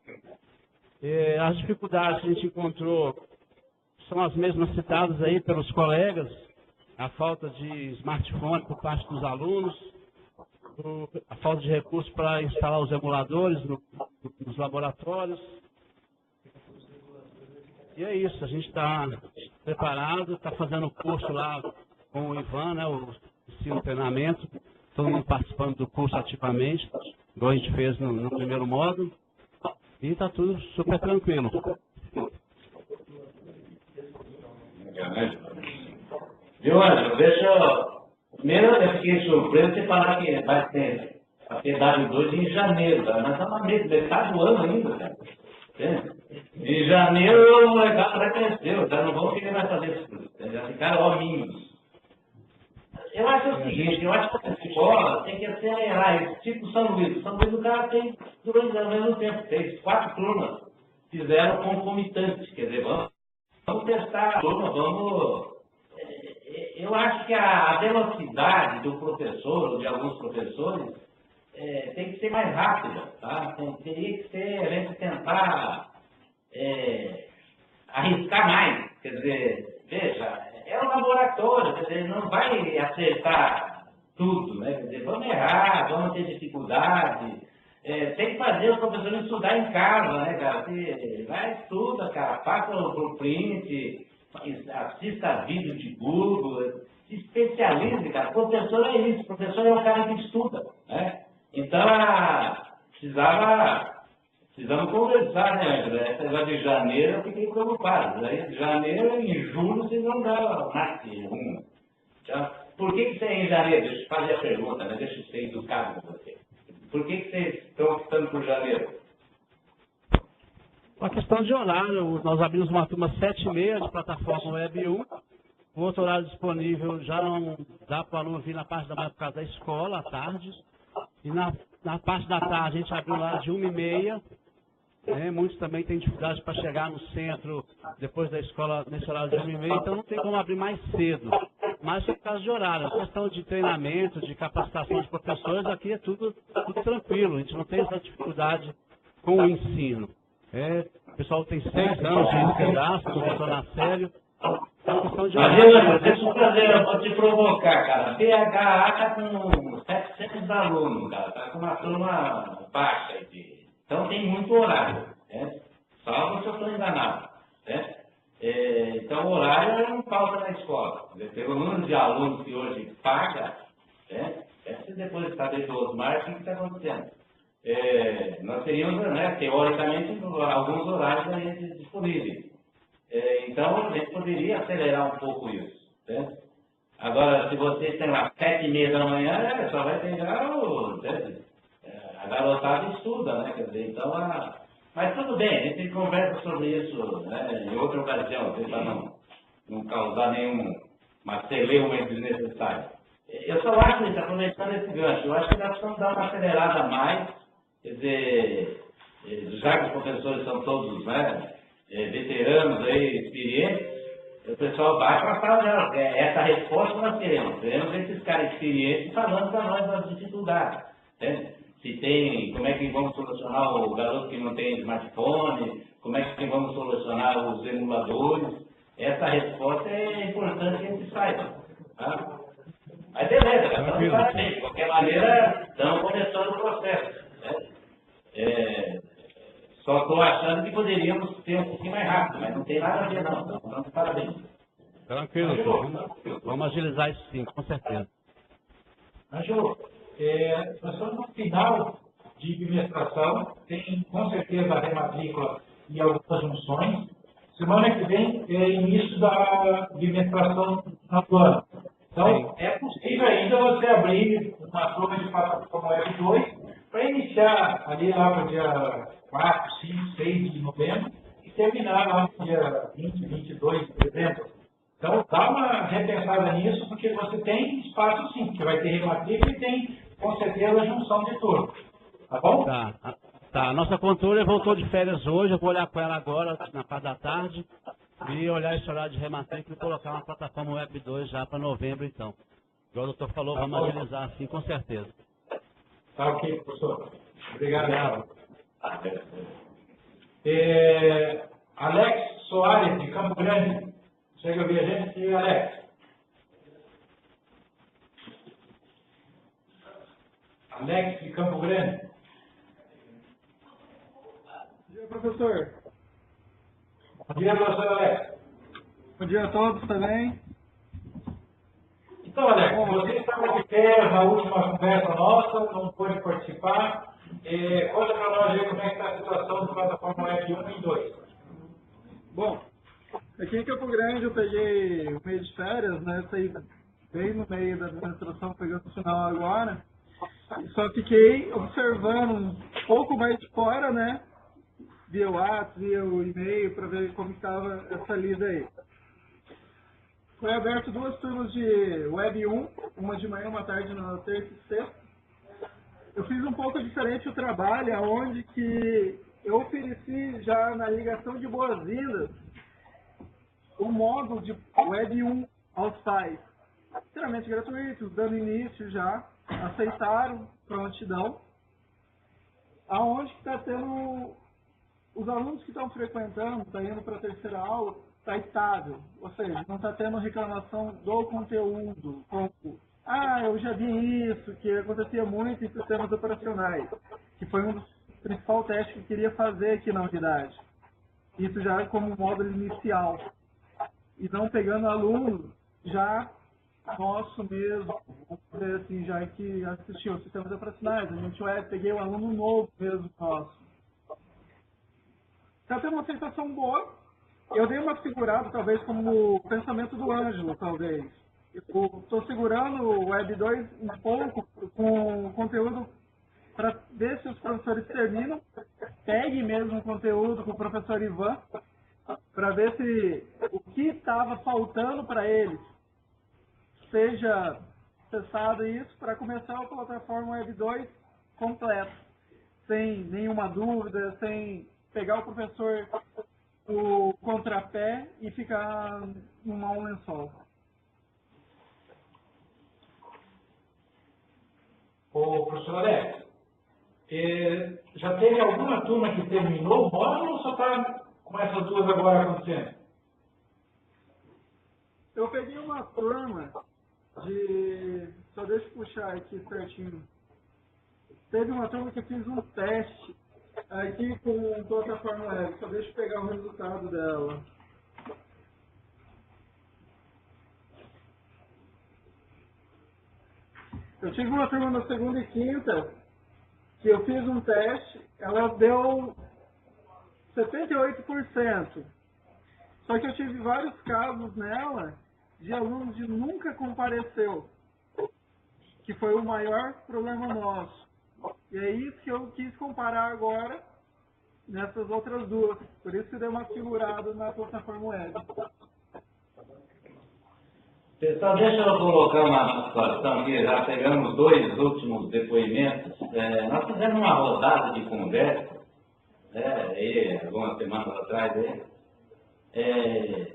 As dificuldades que a gente encontrou são as mesmas citadas aí pelos colegas, a falta de smartphone por parte dos alunos, a falta de recursos para instalar os emuladores nos laboratórios. E é isso, a gente está preparado, está fazendo o curso lá com o Ivan, né, o ensino treinamento, todo mundo participando do curso ativamente, igual a gente fez no primeiro módulo, e está tudo super tranquilo. Viu, Ângelo? Primeiro eu fiquei surpreso de falar que vai ter a PW2 em janeiro, tá? Nós estamos na metade do ano ainda, cara. Em janeiro o molecado já cresceu, já não vão querer mais fazer isso, já ficaram hominhos. Eu acho o seguinte, eu acho que a escola tem que acelerar isso, tipo São Luís. São Luís o cara tem 2 ao mesmo tempo, tem 4 turmas, fizeram concomitante, quer dizer, vamos testar a turma, vamos... Eu acho que a velocidade do professor, ou de alguns professores, tem que ser mais rápida, tá? Teria que ser, a gente tentar arriscar mais, quer dizer, veja, é um laboratório, quer dizer, não vai acertar tudo, né? Quer dizer, vamos errar, vamos ter dificuldade, tem que fazer os professores estudar em casa, né, cara? Você vai, estuda, cara, passa o print, assista vídeo de Google, se especialize, cara. Professor é isso, professor é o cara que estuda, né? Então, precisamos conversar, né, Ângela? Essa negócio de janeiro eu fiquei preocupado. Aí, janeiro, em julho, vocês vão dar máximo. Então, por que você é em janeiro? Deixa eu fazer a pergunta, né? Deixa eu ser educado com você. Por que vocês estão optando por janeiro? Uma questão de horário. Nós abrimos uma turma 7h30 de plataforma Web 1. O outro horário disponível já não dá para o aluno vir na parte da manhã por causa da escola, à tarde. E na parte da tarde a gente abriu lá de 1h30. Muitos também têm dificuldade para chegar no centro depois da escola nesse horário de 1h30, então não tem como abrir mais cedo. Mas por causa de horário, a questão de treinamento, de capacitação de professores, aqui é tudo tranquilo, a gente não tem essa dificuldade com o ensino. O pessoal tem 6 anos de cadastro, funciona sério. É uma questão de horário. Deixa eu vou te provocar, cara. PHA está com 700 alunos, cara. Está com uma turma baixa aqui. Então tem muito horário, né? Salvo se eu estou enganado, né? Então o horário não falta na escola. Pelo número de alunos que hoje paga, né? Se depois está dentro do Osmar, o que está acontecendo? Nós teríamos, né, teoricamente, alguns horários da gente disponíveis. Então a gente poderia acelerar um pouco isso, né? Agora, se vocês têm lá 7h30 da manhã, só vai pegar a garotada estuda, né? Quer dizer, então, mas tudo bem, a gente conversa sobre isso, né, em outra ocasião, para não causar nenhuma celeuma desnecessária. Eu só acho, gente, aproveitando esse gancho, eu acho que nós precisamos dar uma acelerada a mais, quer dizer, já que os professores são todos, né, veteranos aí, experientes, o pessoal vai para a sala dela. Essa resposta nós queremos. Queremos esses caras experientes falando para nós das dificuldades, né? Se tem, como é que vamos solucionar o garoto que não tem smartphone, como é que vamos solucionar os emuladores. Essa resposta é importante que a gente saiba. Tá? Mas beleza, cara, estamos parabéns. De qualquer maneira, estamos começando o processo. Né? Só estou achando que poderíamos ter um pouquinho mais rápido, mas não tem nada a ver não. Então, parabéns. Tranquilo, vamos agilizar isso sim, com certeza. Ângelo, nós estamos no final de bimestação, tem com certeza a rematrícula e algumas junções. Semana que vem é início da bimestação no ano. Então, é possível ainda você abrir uma turma de plataforma Web 2 para iniciar ali lá no dia 4, 5, 6 de novembro e terminar lá no dia 20, 22 de dezembro. Então, dá uma repensada nisso, porque você tem espaço sim, porque vai ter rematrícula e tem, com certeza, a junção de turma. Tá bom? Tá. A nossa controle voltou de férias hoje, eu vou olhar com ela agora, na parte da tarde, e olhar esse horário de rematrícula e colocar uma plataforma Web 2 já para novembro, então. Igual o doutor falou, vamos agilizar assim, com certeza. Tá ok, professor. Obrigado. Alex Soares, de Campo Grande. Chega a ouvir a gente aqui, Alex. Alex, de Campo Grande. Bom dia, professor. Bom dia, professor Alex. Bom dia a todos também. Então, Alex, você estava de férias na última conversa nossa, não pôde participar. Conta para nós aí como é que está a situação da plataforma Web 1 e 2. Bom, aqui em Campo Grande eu peguei um mês de férias, né? Saí bem no meio da administração, pegando o final agora. Só fiquei observando um pouco mais de fora, né? Via o WhatsApp, via o e-mail, para ver como estava essa lida aí. Foi aberto 2 turmas de Web 1, uma de manhã, uma tarde, na terça e sexta. Eu fiz um pouco diferente o trabalho, onde que eu ofereci já na ligação de boas-vindas o módulo de Web 1 aos pais. Inteiramente gratuito, dando início já, aceitaram, prontidão. Aonde que está tendo os alunos que estão frequentando, está indo para a terceira aula, está estável, ou seja, não está tendo reclamação do conteúdo, como, eu já vi isso, que acontecia muito em sistemas operacionais. que foi um dos principais testes que eu queria fazer aqui na unidade. Isso já como módulo inicial. E não pegando aluno já nosso mesmo, vamos dizer assim, já que assistiu o sistema operacionais, a gente peguei um aluno novo mesmo nosso. Então tem uma sensação boa. Eu dei uma segurada, talvez, como o pensamento do Ângelo, talvez. Eu estou segurando o Web 2 um pouco com conteúdo para ver se os professores terminam, pegue mesmo o conteúdo com o professor Ivan, para ver se o que estava faltando para eles seja acessado isso, para começar a plataforma Web 2 completa, sem nenhuma dúvida, sem pegar o professor o contrapé e ficar numa um lençol. Ô, professor Alex, já teve alguma turma que terminou o módulo ou só está com essas duas agora acontecendo? Eu peguei uma turma de... Só deixa eu puxar aqui certinho. Teve uma turma que eu fiz um teste aqui com plataforma web. Só deixa eu pegar o resultado dela. Eu tive uma turma na segunda e quinta que eu fiz um teste, ela deu 78%. Só que eu tive vários casos nela de alunos que nunca compareceu, que foi o maior problema nosso. E é isso que eu quis comparar agora nessas outras duas. Por isso que deu uma segurada na plataforma web. Pessoal, deixa eu colocar uma situação aqui, já pegamos 2 últimos depoimentos. Nós fizemos uma rodada de conversa, algumas semanas atrás,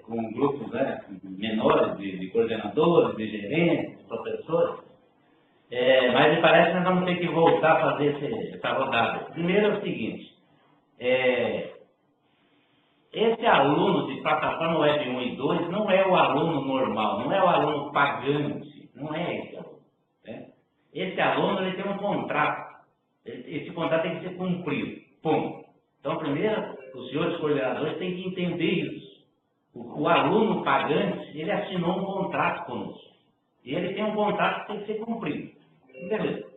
com grupos menores de coordenadores, de gerentes, de professores. Mas me parece que nós vamos ter que voltar a fazer essa rodada. Primeiro é o seguinte, esse aluno de plataforma Web 1 e 2 não é o aluno normal, não é o aluno pagante, não é esse aluno. Né? Esse aluno ele tem um contrato, esse contrato tem que ser cumprido, ponto. Então, primeiro, os senhores coordenadores têm que entender isso. O aluno pagante, ele assinou um contrato conosco. E ele tem um contrato que tem que ser cumprido. Beleza.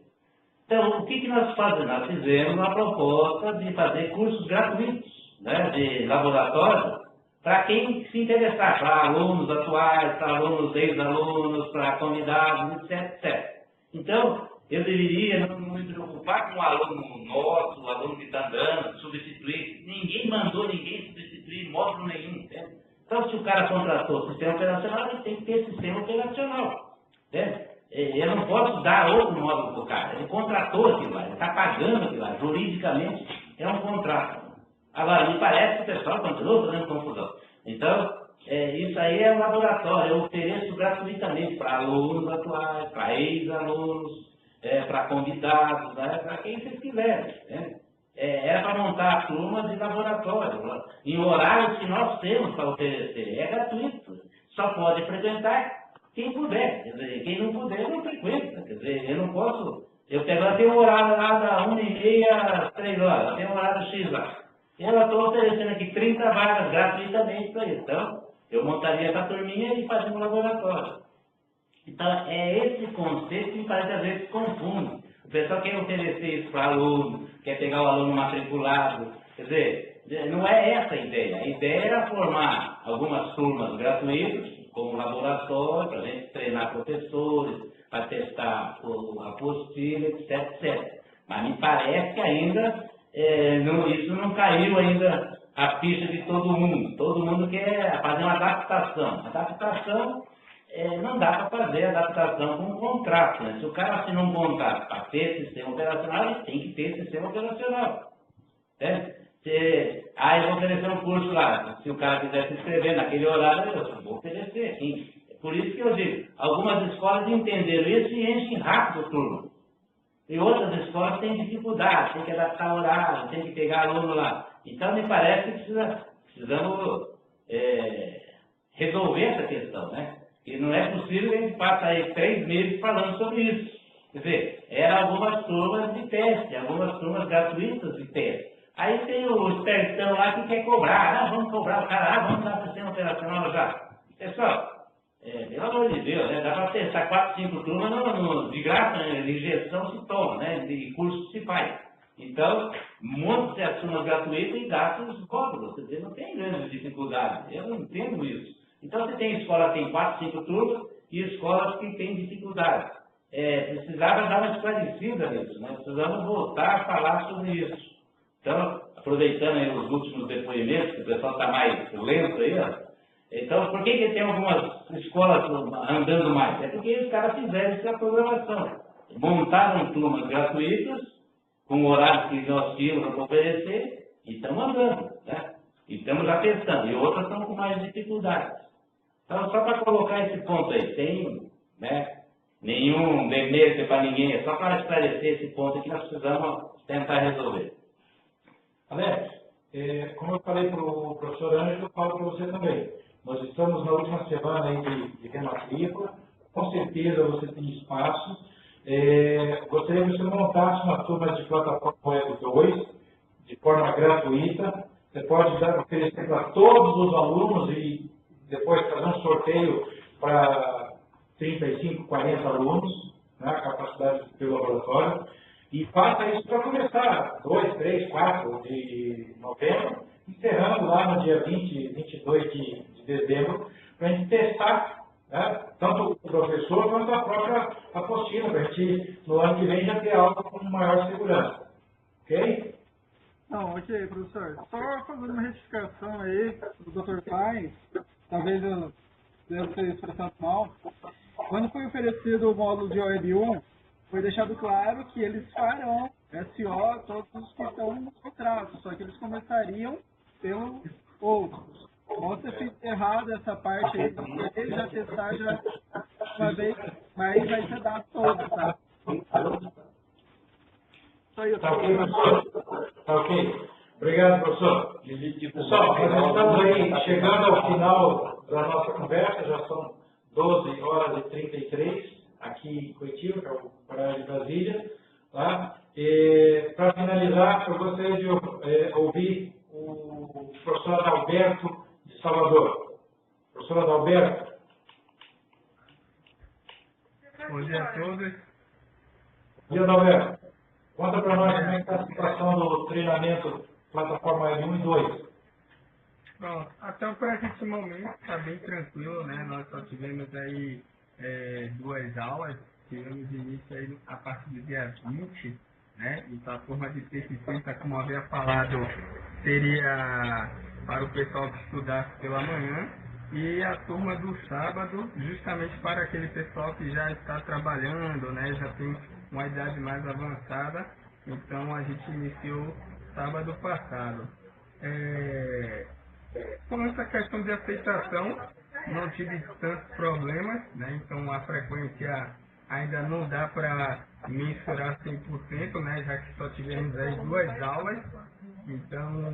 Então, o que nós fazemos? Nós fizemos uma proposta de fazer cursos gratuitos, né, de laboratório, para quem se interessar, para alunos atuais, para alunos ex-alunos, para convidados, etc. Então, eu deveria não me preocupar com o aluno nosso, o aluno que está andando, substituir. Ninguém mandou ninguém substituir módulo nenhum. Entende? Então, se o cara contratou sistema operacional, ele tem que ter sistema operacional. Entende? Eu não posso dar outro módulo para o cara. Ele contratou aquilo lá, ele está pagando aquilo lá. Juridicamente, é um contrato. Agora, me parece que o pessoal continua fazendo confusão. Então, isso aí é um laboratório. Eu ofereço gratuitamente para alunos atuais, para ex-alunos, para convidados, né, para quem vocês quiserem. Né? É para montar a turma de laboratório, em horários que nós temos para oferecer. É gratuito. Só pode frequentar quem puder. Quer dizer, quem não puder, não frequenta. Quer dizer, eu não posso... Eu tenho um horário lá da 1h30 às 3 horas. Eu tenho um horário X lá. E ela estou oferecendo aqui 30 vagas gratuitamente para isso. Então, eu montaria essa turminha e fazia um laboratório. Então, é esse conceito que parece às vezes confunde. O pessoal quer oferecer isso para aluno, quer pegar o aluno matriculado. Quer dizer, não é essa a ideia. A ideia era formar algumas turmas gratuitas, como laboratório, para a gente treinar professores, para testar a apostila, etc. Mas me parece que ainda, isso não caiu ainda a ficha de todo mundo. Todo mundo quer fazer uma adaptação. Adaptação, não dá para fazer adaptação com um contrato. Né? Se o cara assinou um contrato para ter sistema operacional, ele tem que ter sistema operacional. Né? Eu vou oferecer um curso lá. Se o cara quiser se inscrever naquele horário, eu vou oferecer. Sim. Por isso que eu digo, algumas escolas entenderam isso e enchem rápido a turma. E outras escolas têm dificuldade, tem que adaptar o horário, tem que pegar aluno lá. Então, me parece que precisamos resolver essa questão, né? E não é possível que a gente passe aí 3 meses falando sobre isso. Quer dizer, eram algumas turmas de teste, algumas turmas gratuitas de teste. Aí tem o espertão lá que quer cobrar. Vamos cobrar o cara, vamos dar sistema operacional já. Pessoal, pelo amor de Deus, né? Dá para testar 4, 5 turmas de graça, né? De injeção se toma, né? De curso se faz. Então, monte de turmas gratuitas e dados códigos. Você não tem grandes dificuldades. Eu não entendo isso. Então, você tem escola que tem 4, 5 turmas e escolas que têm dificuldades. Precisava dar uma esclarecida nisso, né? Precisamos voltar a falar sobre isso. Então, aproveitando aí os últimos depoimentos, que o pessoal está mais lento aí, ó. Então, por que tem algumas escolas andando mais? É porque os caras fizeram essa programação. Montaram turmas gratuitas, com horários que nós tínhamos para oferecer, e estamos andando, né? E estamos já testando. E outras estão com mais dificuldades. Então, só para colocar esse ponto aí, tem, né, nenhum demérito para ninguém, é só para esclarecer esse ponto que nós precisamos tentar resolver. Alex, como eu falei para o professor Ângelo, eu falo para você também. Nós estamos na última semana aí de rematrícula, com certeza você tem espaço. Gostaria que você montasse uma turma de plataforma Web 2, de forma gratuita. Você pode oferecer para todos os alunos e depois fazer um sorteio para 35, 40 alunos, né, a capacidade do laboratório. E faça isso para começar 2, 3, 4 de novembro, encerrando lá no dia 20, 22 de dezembro, para a gente testar, né, tanto o professor quanto a própria apostila, para a gente, no ano que vem, já ter algo com maior segurança. Ok? Não, ok, professor. Só fazendo uma retificação aí do Dr. Paz, talvez eu deva ter expressado mal. Quando foi oferecido o módulo de OEB 1, foi deixado claro que eles farão SO todos os que estão nos contratos, só que eles começariam pelos outros. Pode ter feito errado essa parte aí, de já testar já uma vez, mas vai ser dado todo, tá? Só isso. Tá ok, professor? Tá ok. Obrigado, professor. Pessoal, nós estamos aí chegando ao final da nossa conversa, já são 12 horas e 33 aqui em Curitiba, que é o horário de Brasília. Tá? Para finalizar, eu gostaria de ouvir o professor Adalberto de Salvador. Professor Adalberto. Bom dia a todos. Bom dia, Adalberto. Conta para nós como é que está a situação do treinamento plataforma Web 1 e 2. Bom, até o presente momento está bem tranquilo, né? Nós só tivemos aí 2 aulas, tivemos início aí a partir do dia 20, né? Então a turma de terça e quinta, como havia falado, seria para o pessoal que estudasse pela manhã, e a turma do sábado, justamente para aquele pessoal que já está trabalhando, né? Já tem uma idade mais avançada, então a gente iniciou sábado passado. Com essa questão de aceitação, não tive tantos problemas, né? Então a frequência ainda não dá para mensurar 100%, né? Já que só tivemos aí 2 aulas. Então,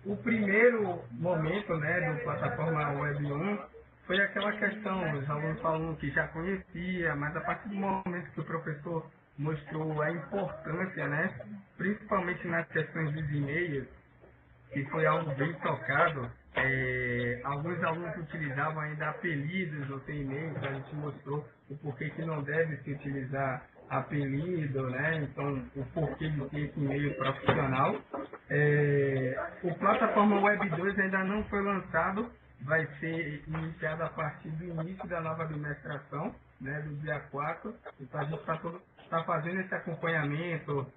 o primeiro momento, né, do plataforma Web 1 foi aquela questão, os alunos falando que já conhecia, mas a partir do momento que o professor mostrou a importância, né, principalmente nas questões dos e-mails, que foi algo bem tocado, alguns alunos utilizavam ainda apelidos no seu e-mail, a gente mostrou o porquê que não deve se utilizar apelido, né? Então, o porquê de ter esse e-mail profissional. O plataforma Web 2 ainda não foi lançado, vai ser iniciado a partir do início da nova administração, né, do dia 4. Então, a gente está fazendo esse acompanhamento.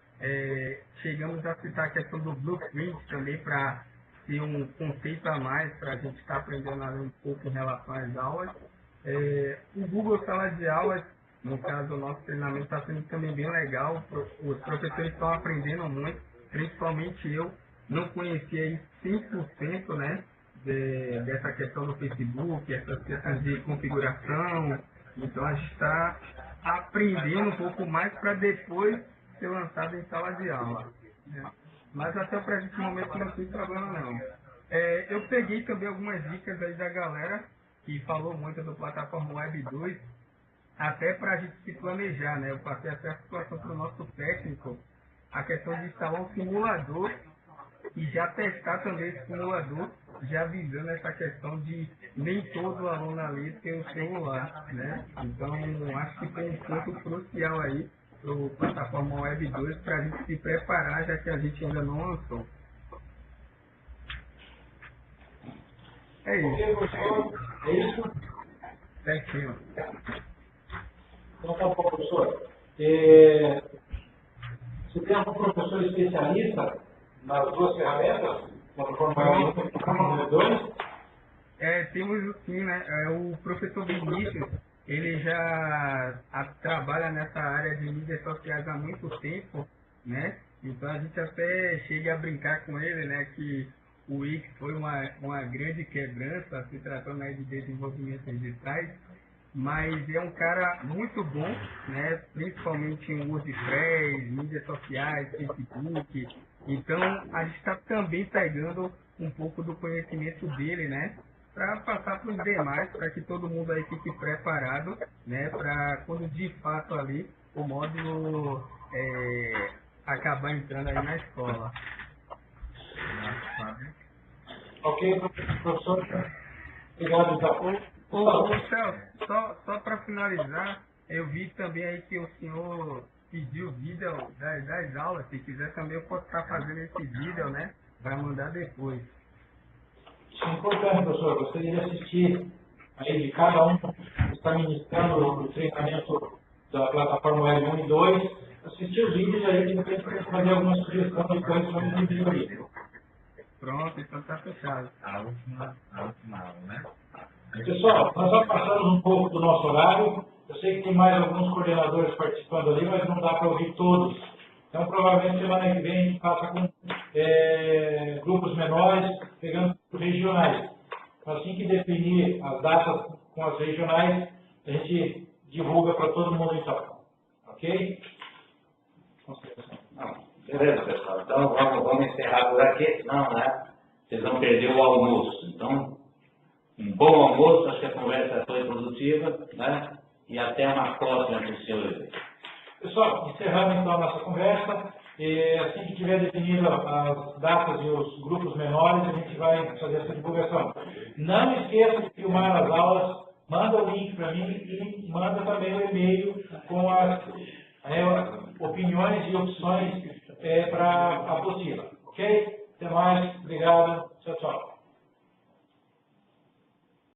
Chegamos a citar a questão do Blueprint também para ter um conceito a mais para a gente estar aprendendo a ler um pouco em relação às aulas. O Google Sala de Aulas, no caso, o nosso treinamento está sendo também bem legal. Os professores estão aprendendo muito, principalmente eu não conhecia 100%, né, dessa questão do Facebook, essas questões de configuração. Então a gente está aprendendo um pouco mais para depois ser lançado em sala de aula. Mas até o presente momento não tem problema não. Eu peguei também algumas dicas aí da galera que falou muito do plataforma Web 2. até para a gente se planejar, né? Eu passei até a situação para o nosso técnico, a questão de instalar um simulador e já testar também esse simulador, já visando essa questão de nem todo aluno ali tem o celular, né? Então, acho que foi um ponto crucial aí para a plataforma Web 2 para a gente se preparar, já que a gente ainda não lançou. É isso. É isso? Certinho. Então tá bom, professor. Você tem algum professor especialista nas duas ferramentas? Plataforma Web 1 e plataforma Web 2? Temos sim, né? O professor Vinícius, ele já trabalha nessa área de mídias sociais há muito tempo, né? Então a gente até chega a brincar com ele, né? Que o Wix foi uma grande quebrança, se tratando aí de desenvolvimento digitais, mas é um cara muito bom, né? Principalmente em WordPress, mídias sociais, Facebook. Então a gente está também pegando um pouco do conhecimento dele, né? Para passar para os demais, para que todo mundo aí fique preparado, né? Para quando de fato ali o módulo acabar entrando aí na escola. Ok, professor. Obrigado, então. Celso, só para finalizar, eu vi também aí que o senhor pediu vídeo das aulas. Se quiser também eu posso estar fazendo esse vídeo, né? Para mandar depois. Isso é importante, professor. Eu gostaria de assistir aí de cada um que está ministrando o treinamento da plataforma Web 1 e 2, assistir os vídeos aí de repente para fazer alguma sugestão depois sobre o vídeo aí. Pronto, então está fechado. A última aula, né? Pessoal, nós já passamos um pouco do nosso horário. Eu sei que tem mais alguns coordenadores participando ali, mas não dá para ouvir todos. Então, provavelmente, semana que vem, a gente passa com grupos menores, pegando regionais. Assim que definir as datas com as regionais, a gente divulga para todo mundo, então. Ok? Beleza, pessoal. Então, vamos encerrar por aqui, senão, né? Vocês vão perder o almoço. Então, um bom almoço, acho que a conversa foi produtiva, né? E até uma próxima para o senhor. Pessoal, encerrando então a nossa conversa, assim que tiver definido as datas e os grupos menores, a gente vai fazer essa divulgação. Não esqueça de filmar as aulas, manda o link para mim e manda também o e-mail com as opiniões e opções para a apostila. Ok? Até mais, obrigado, tchau, tchau.